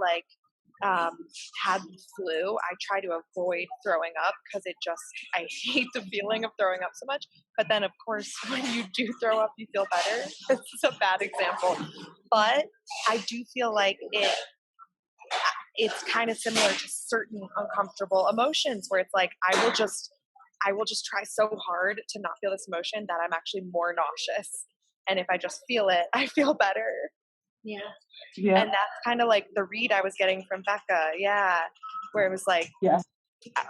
had the flu, I try to avoid throwing up because I hate the feeling of throwing up so much. But then, of course, when you do throw up, you feel better. This is a bad example. But I do feel like it's kind of similar to certain uncomfortable emotions where it's like, I will just try so hard to not feel this emotion that I'm actually more nauseous. And if I just feel it, I feel better. Yeah. And that's kind of like the read I was getting from Becca. Yeah. Where it was like,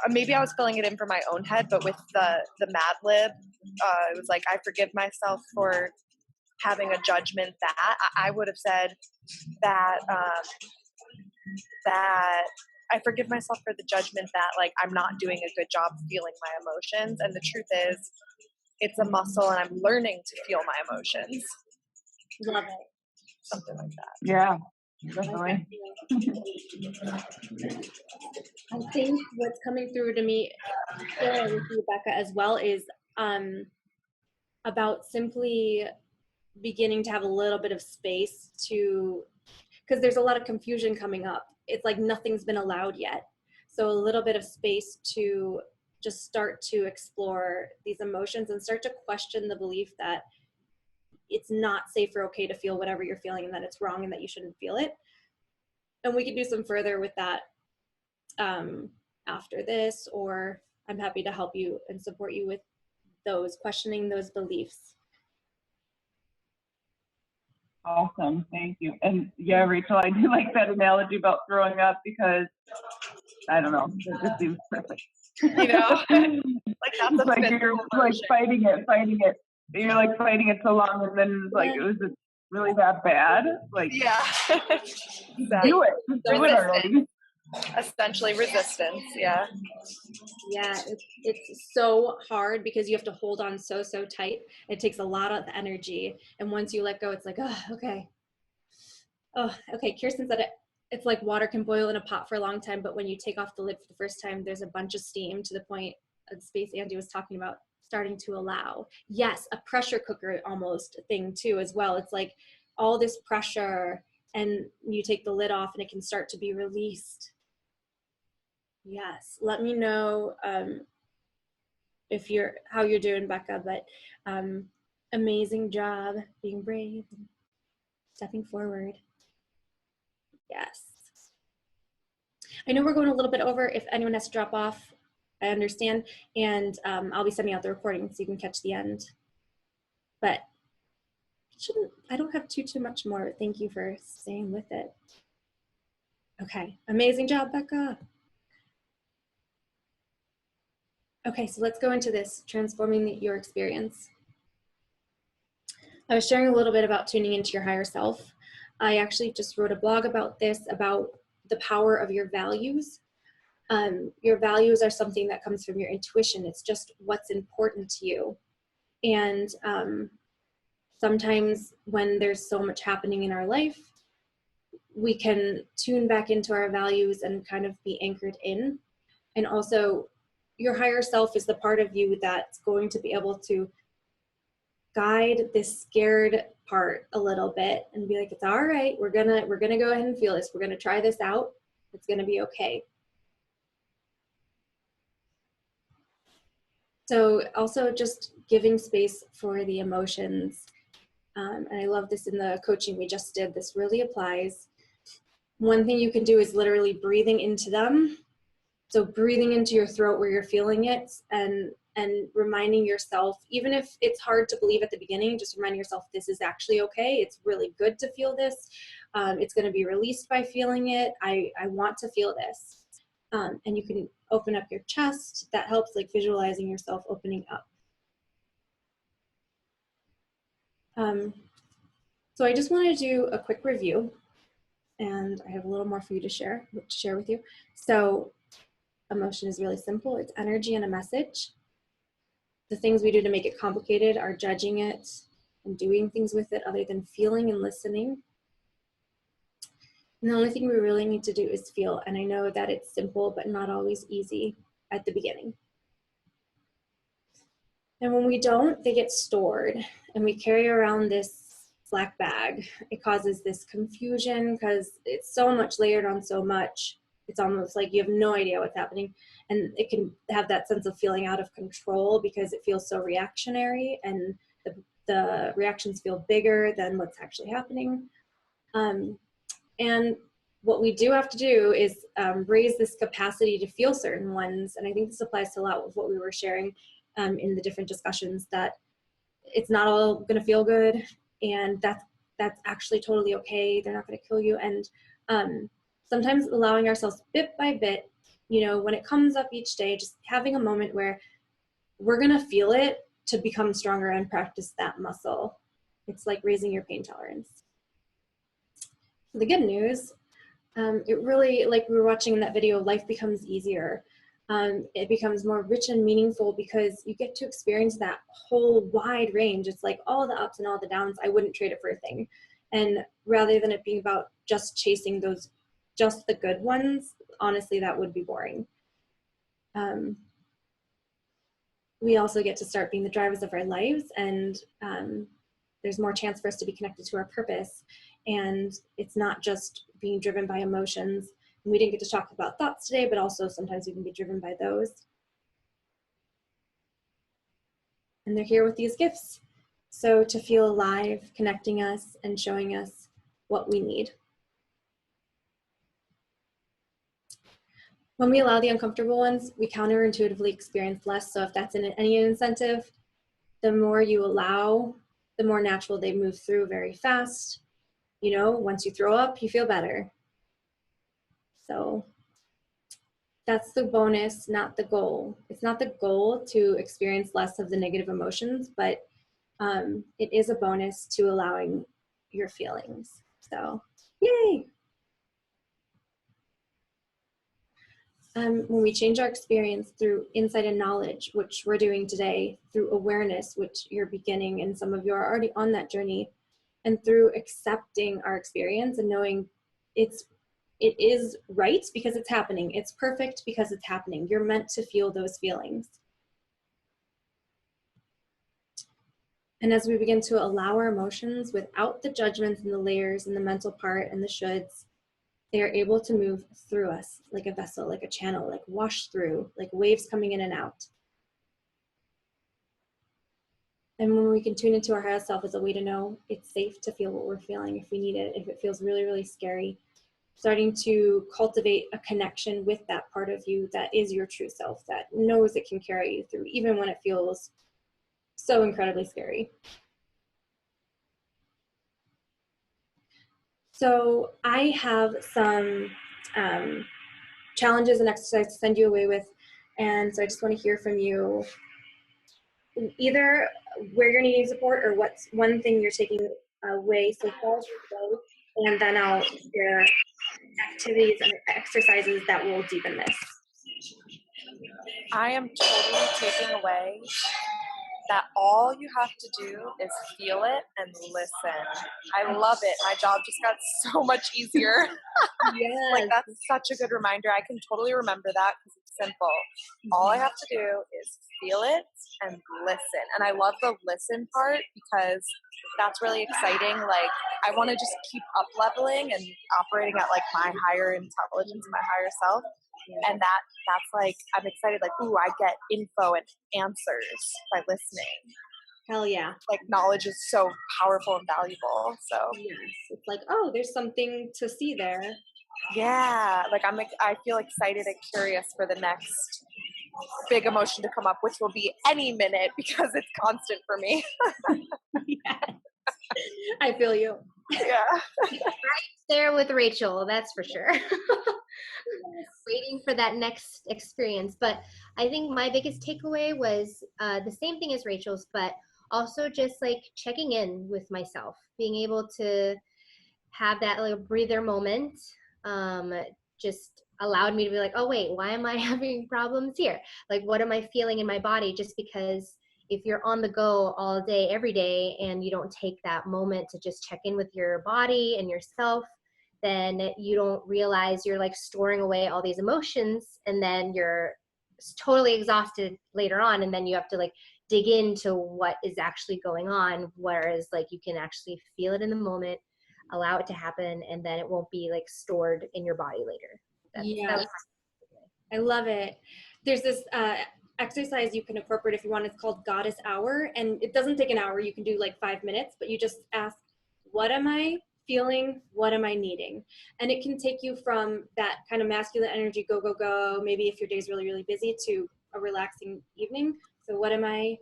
maybe I was filling it in for my own head, but with the Mad Lib, it was like, I forgive myself for having a judgment that I would have said that, that I forgive myself for the judgment that like, I'm not doing a good job feeling my emotions. And the truth is it's a muscle and I'm learning to feel my emotions. Love it. Something like that. Yeah, definitely. I think what's coming through to me, with you, Becca, as well, is about simply beginning to have a little bit of space to, because there's a lot of confusion coming up. It's like nothing's been allowed yet. So a little bit of space to just start to explore these emotions and start to question the belief that it's not safe or okay to feel whatever you're feeling and that it's wrong and that you shouldn't feel it. And we can do some further with that after this, or I'm happy to help you and support you with those, questioning those beliefs. Awesome, thank you. And yeah, Rachel, I do like that analogy about throwing up because I don't know, it just seems perfect. You know, like that's a like you're like fighting it. You're like fighting it so long, and then like it was just really that bad. Like do it, just do it already. Essentially resistance. Yeah. Yeah, it's so hard because you have to hold on so tight. It takes a lot of energy, and once you let go, it's like, oh, okay. Oh, okay. Kirsten said it's like water can boil in a pot for a long time, but when you take off the lid for the first time, there's a bunch of steam to the point of the space Andy was talking about, starting to allow. Yes, a pressure cooker almost thing too as well. It's like all this pressure and you take the lid off and it can start to be released. Yes, let me know if how you're doing, Becca, but amazing job being brave and stepping forward. Yes. I know we're going a little bit over. If anyone has to drop off, I understand. And I'll be sending out the recording so you can catch the end. But I don't have too much more. Thank you for staying with it. Okay, amazing job, Becca. Okay, so let's go into this, transforming your experience. I was sharing a little bit about tuning into your higher self. I actually just wrote a blog about this, about the power of your values. Your values are something that comes from your intuition. It's just what's important to you. And sometimes when there's so much happening in our life, we can tune back into our values and kind of be anchored in. And also, your higher self is the part of you that's going to be able to guide this scared part a little bit and be like, it's all right, we're gonna go ahead and feel this, we're gonna try this out, it's gonna be okay. So also just giving space for the emotions, and I love this in the coaching we just did, this really applies. One thing you can do is literally breathing into them. So breathing into your throat where you're feeling it, and reminding yourself, even if it's hard to believe at the beginning, just reminding yourself this is actually okay. It's really good to feel this. It's going to be released by feeling it. I want to feel this. And you can open up your chest. That helps, like visualizing yourself opening up. So I just want to do a quick review, and I have a little more for you to share with you. So emotion is really simple. It's energy and a message. The things we do to make it complicated are judging it and doing things with it other than feeling and listening. And the only thing we really need to do is feel. And I know that it's simple, but not always easy at the beginning. And when we don't, they get stored, and we carry around this black bag. It causes this confusion because it's so much layered on so much. It's almost like you have no idea what's happening. And it can have that sense of feeling out of control because it feels so reactionary, and the reactions feel bigger than what's actually happening. And what we do have to do is raise this capacity to feel certain ones. And I think this applies to a lot of what we were sharing in the different discussions, that it's not all going to feel good, and that's actually totally okay. They're not going to kill you. And sometimes allowing ourselves bit by bit, when it comes up each day, just having a moment where we're going to feel it to become stronger and practice that muscle. It's like raising your pain tolerance. The good news, it really, like we were watching in that video, life becomes easier. It becomes more rich and meaningful because you get to experience that whole wide range. It's like all the ups and all the downs. I wouldn't trade it for a thing. And rather than it being about just chasing just the good ones, honestly, that would be boring. We also get to start being the drivers of our lives, and there's more chance for us to be connected to our purpose. And it's not just being driven by emotions. We didn't get to talk about thoughts today, but also sometimes we can be driven by those. And they're here with these gifts. So to feel alive, connecting us and showing us what we need. When we allow the uncomfortable ones, we counterintuitively experience less. So if that's any incentive, the more you allow, the more natural they move through very fast. Once you throw up, you feel better. So that's the bonus, not the goal. It's not the goal to experience less of the negative emotions, but it is a bonus to allowing your feelings. So, yay! When we change our experience through insight and knowledge, which we're doing today, through awareness, which you're beginning, and some of you are already on that journey, and through accepting our experience and knowing it is right because it's happening. It's perfect because it's happening. You're meant to feel those feelings. And as we begin to allow our emotions without the judgments and the layers and the mental part and the shoulds, they are able to move through us like a vessel, like a channel, like wash through, like waves coming in and out. And when we can tune into our higher self as a way to know it's safe to feel what we're feeling if we need it, if it feels really, really scary, starting to cultivate a connection with that part of you that is your true self, that knows it can carry you through, even when it feels so incredibly scary. So I have some challenges and exercises to send you away with. And so I just want to hear from you, either where you're needing support or what's one thing you're taking away so far. And then I'll share activities and exercises that will deepen this. I am totally taking away that all you have to do is feel it and listen. I love it. My job just got so much easier. Yes. Like, that's such a good reminder. I can totally remember that because it's simple. All I have to do is feel it and listen. And I love the listen part because that's really exciting. Like, I want to just keep up leveling and operating at like my higher intelligence, my higher self. And that's like, I'm excited, like, ooh, I get info and answers by listening. Hell yeah. Like, knowledge is so powerful and valuable. So yes, it's like, oh, there's something to see there. Yeah, like I feel excited and curious for the next big emotion to come up, which will be any minute because it's constant for me. Yes. I feel you. Yeah. Right there with Rachel, that's for sure. waiting for that next experience. But I think my biggest takeaway was the same thing as Rachel's, but also just like checking in with myself, being able to have that like breather moment, just allowed me to be like, oh wait, why am I having problems here? Like, what am I feeling in my body? Just because if you're on the go all day, every day, and you don't take that moment to just check in with your body and yourself, then you don't realize you're like storing away all these emotions, and then you're totally exhausted later on, and then you have to like dig into what is actually going on, whereas like you can actually feel it in the moment, allow it to happen, and then it won't be like stored in your body later. Yeah, I love it. There's this exercise you can incorporate if you want. It's called Goddess Hour, and it doesn't take an hour. You can do like 5 minutes, but you just ask, what am I feeling? What am I needing? And it can take you from that kind of masculine energy, go, go, go, maybe if your day's really, really busy, to a relaxing evening. So what am I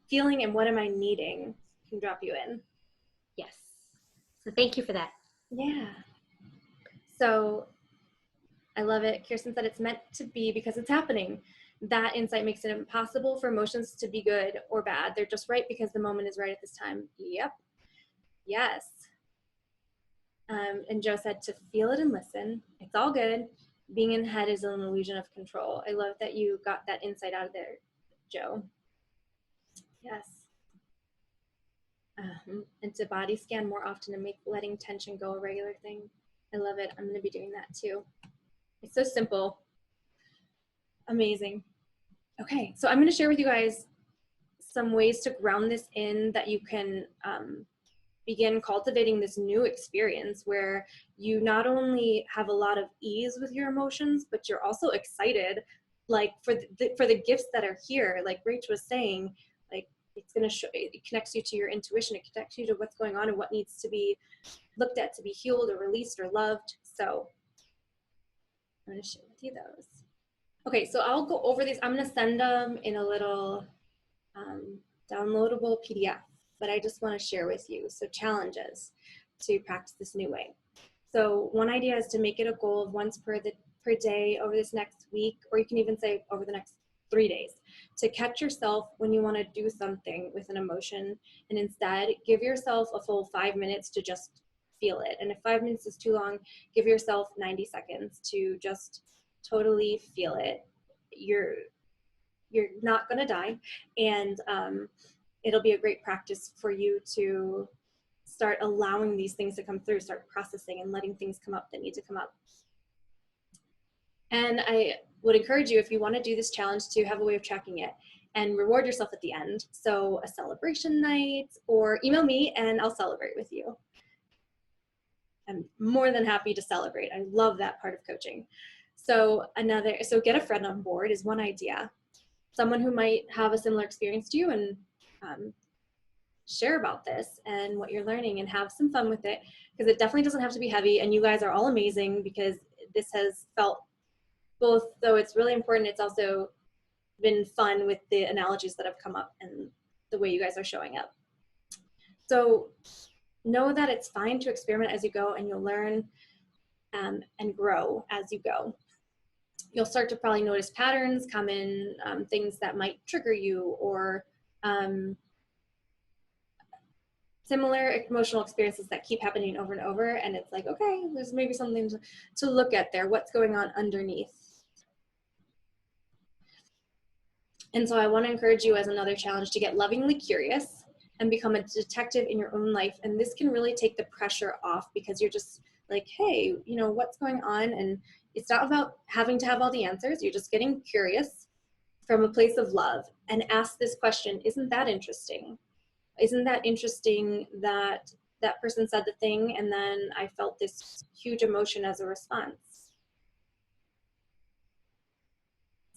feeling and what am I needing can drop you in. Yes. So thank you for that. Yeah. So I love it. Kirsten said it's meant to be because it's happening. That insight makes it impossible for emotions to be good or bad. They're just right because the moment is right at this time. Yep. Yes. And Joe said to feel it and listen. It's all good. Being in the head is an illusion of control. I love that you got that insight out of there, Joe. Yes. And to body scan more often and make letting tension go a regular thing. I love it. I'm going to be doing that too. It's so simple. Amazing. Okay, so I'm going to share with you guys some ways to ground this in that you can begin cultivating this new experience where you not only have a lot of ease with your emotions, but you're also excited, like for the gifts that are here. Like Rach was saying, like it's going to show, it connects you to your intuition, it connects you to what's going on and what needs to be looked at to be healed or released or loved. So I'm going to share with you those. Okay, so I'll go over these. I'm going to send them in a little downloadable PDF, but I just want to share with you. So challenges to practice this new way. So one idea is to make it a goal of once per day over this next week, or you can even say over the next 3 days, to catch yourself when you want to do something with an emotion, and instead give yourself a full 5 minutes to just feel it. And if 5 minutes is too long, give yourself 90 seconds to just totally feel it. You're not going to die, and it'll be a great practice for you to start allowing these things to come through, start processing and letting things come up that need to come up. And I would encourage you, if you want to do this challenge, to have a way of tracking it and reward yourself at the end. So a celebration night, or email me and I'll celebrate with you. I'm more than happy to celebrate. I love that part of coaching. So get a friend on board is one idea. Someone who might have a similar experience to you, and share about this and what you're learning and have some fun with it, because it definitely doesn't have to be heavy. And you guys are all amazing, because this has felt, both though it's really important, it's also been fun with the analogies that have come up and the way you guys are showing up. So know that it's fine to experiment as you go, and you'll learn and grow as you go. You'll start to probably notice patterns, common things that might trigger you, or similar emotional experiences that keep happening over and over. And it's like, okay, there's maybe something to look at there. What's going on underneath? And so I want to encourage you, as another challenge, to get lovingly curious and become a detective in your own life. And this can really take the pressure off, because you're just like, hey, you know, what's going on? And it's not about having to have all the answers. You're just getting curious from a place of love, and ask this question: isn't that interesting? Isn't that interesting that that person said the thing and then I felt this huge emotion as a response?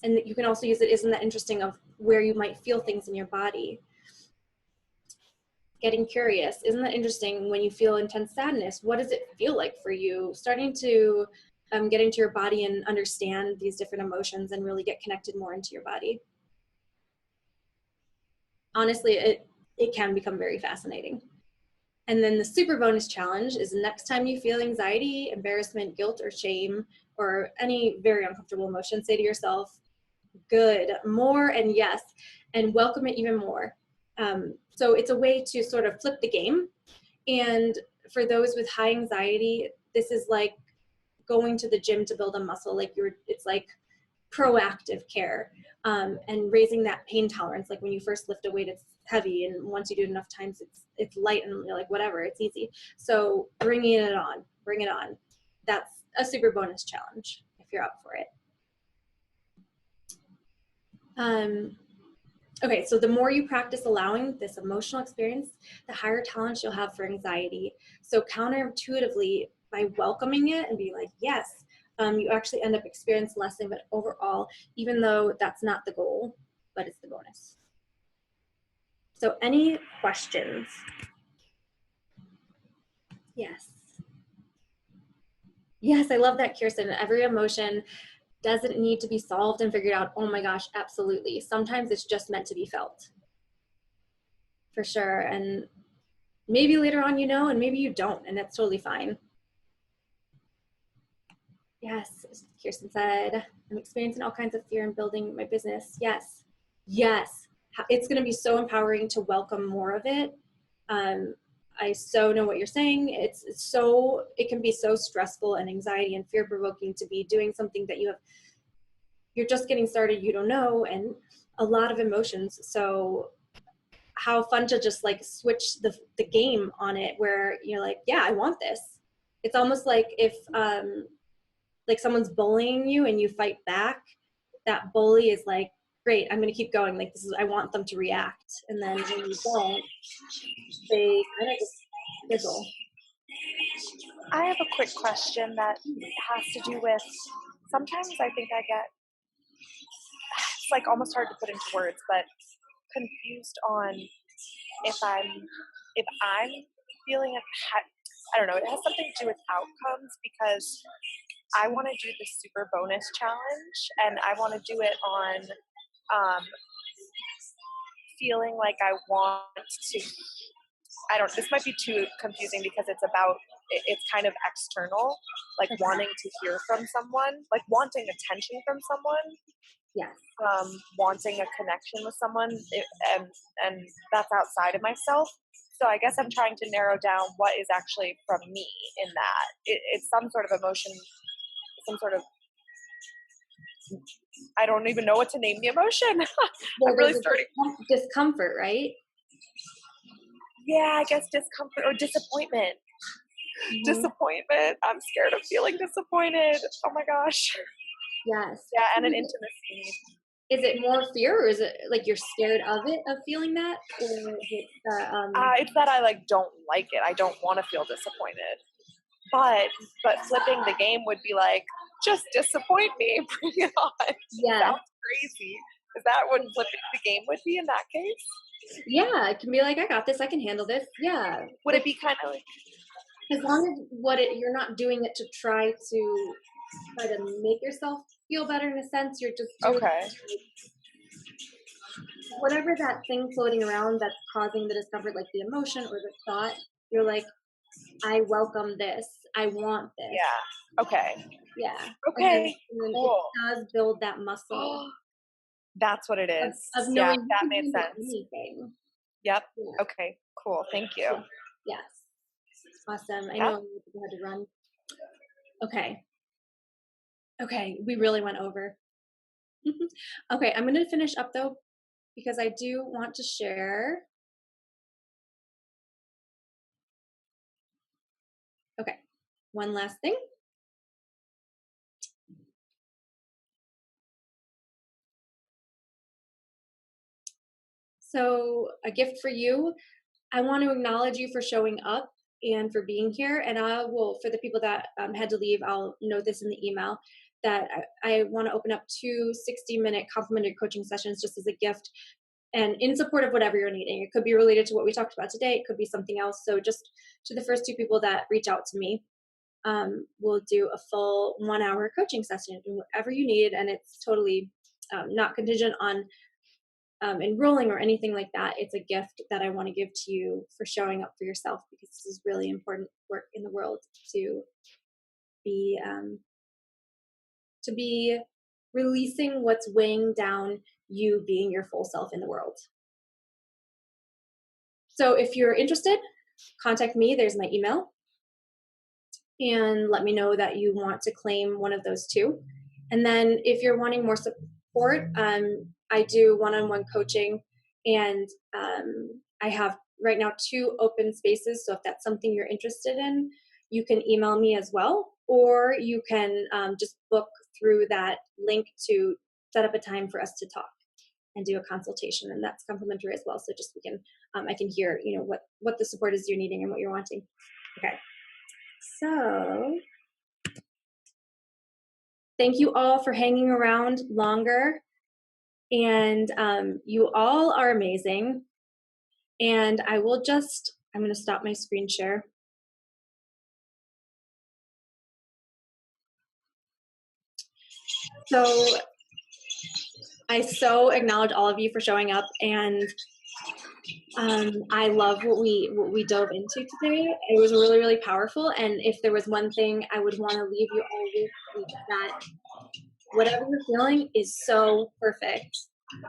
And you can also use it, isn't that interesting, of where you might feel things in your body. Getting curious, isn't that interesting when you feel intense sadness? What does it feel like for you? Starting to get into your body and understand these different emotions and really get connected more into your body. Honestly, it can become very fascinating. And then the super bonus challenge is, next time you feel anxiety, embarrassment, guilt, or shame, or any very uncomfortable emotion, say to yourself, good, more, and yes, and welcome it even more. So it's a way to sort of flip the game. And for those with high anxiety, this is like going to the gym to build a muscle. Like it's like proactive care, and raising that pain tolerance. Like when you first lift a weight, it's heavy, and once you do it enough times, it's light, and you're like, whatever, it's easy. So bring it on. That's a super bonus challenge if you're up for it. Okay, so the more you practice allowing this emotional experience, the higher tolerance you'll have for anxiety. So counterintuitively, by welcoming it and being like, yes, you actually end up experiencing less of it overall, even though that's not the goal, but it's the bonus. So any questions? Yes. Yes, I love that, Kirsten. Every emotion doesn't need to be solved and figured out. Oh my gosh, absolutely. Sometimes it's just meant to be felt. For sure. And maybe later on, and maybe you don't, and that's totally fine. Yes, Kirsten said, I'm experiencing all kinds of fear in building my business. Yes. It's going to be so empowering to welcome more of it. I so know what you're saying. It can be so stressful and anxiety and fear provoking to be doing something that you're just getting started, you don't know, and a lot of emotions. So how fun to just like switch the game on it, where you're like, yeah, I want this. It's almost like if like someone's bullying you and you fight back, that bully is like, great, I'm going to keep going. Like, I want them to react. And then when you don't, they kind of just fizzle. I have a quick question that has to do with, sometimes I think I get, it's like almost hard to put into words, but confused on if I'm feeling I don't know, it has something to do with outcomes, because I want to do the super bonus challenge, and I want to do it on feeling like I want to, this might be too confusing because it's kind of external, like wanting to hear from someone, like wanting attention from someone. Yes. Wanting a connection with someone, and that's outside of myself. So I guess I'm trying to narrow down what is actually from me in that. It's some sort of emotion, some sort of, I don't even know what to name the emotion. Well, I'm really starting. Discomfort, right? Yeah, I guess discomfort or disappointment. Mm-hmm. Disappointment. I'm scared of feeling disappointed. Oh my gosh. Yes. Yeah, and an intimacy. Is it more fear, or is it like you're scared of feeling that, or it's that I don't like it. I don't want to feel disappointed. But flipping the game would be like, just disappoint me, bring it on. Yeah. Sounds crazy. Is that what flipping the game would be in that case? Yeah, it can be like, I got this, I can handle this. Yeah. Would it be kind of like, as long as you're not doing it to try to make yourself feel better, in a sense, you're just doing whatever that thing floating around that's causing the discomfort, like the emotion or the thought, you're like, I welcome this, I want this. Yeah. Okay. Yeah. Okay. And then cool. It does build that muscle. That's what it is. Of knowing that made sense. Anything. Yep. Yeah. Okay. Cool. Thank you. Yes. Awesome. I know people had to run. Okay. We really went over. Okay. I'm going to finish up though, because I do want to share. Okay. One last thing. So a gift for you. I want to acknowledge you for showing up and for being here. And I will, for the people that had to leave, I'll note this in the email, that I want to open up 2 60-minute complimentary coaching sessions just as a gift and in support of whatever you're needing. It could be related to what we talked about today. It could be something else. So just to the first 2 people that reach out to me, we'll do a full 1-hour coaching session, whatever you need. And it's totally not contingent on enrolling or anything like that. It's a gift that I want to give to you for showing up for yourself, because this is really important work in the world to be to be releasing what's weighing down you being your full self in the world. So if you're interested, contact me. There's my email. And let me know that you want to claim one of those two. And then if you're wanting more support, I do one-on-one coaching, and I have right now 2 open spaces. So if that's something you're interested in, you can email me as well, or you can just book through that link to set up a time for us to talk and do a consultation, and that's complimentary as well. So just we can, I can hear, you know, what the support is you're needing and what you're wanting. Okay. So thank you all for hanging around longer, and you all are amazing. And I'm going to stop my screen share. So I so acknowledge all of you for showing up, and I love what we dove into today. It was really, really powerful. And if there was one thing I would want to leave you all with, is that whatever you're feeling is so perfect.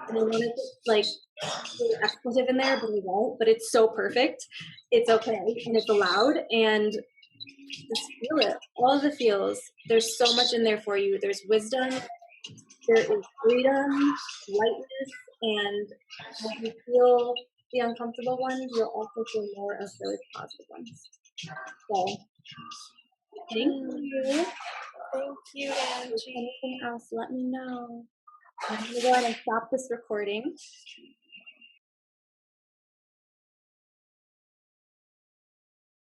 And I want to like put an expletive in there, but I won't. But it's so perfect. It's okay, and it's allowed. And just feel it. All of the feels. There's so much in there for you. There's wisdom. There is freedom, lightness, and when you feel the uncomfortable ones, you'll also feel more of those positive ones. So, thank you. Thank you, If there's Angie. anything else, let me know. I'm going to go ahead and stop this recording.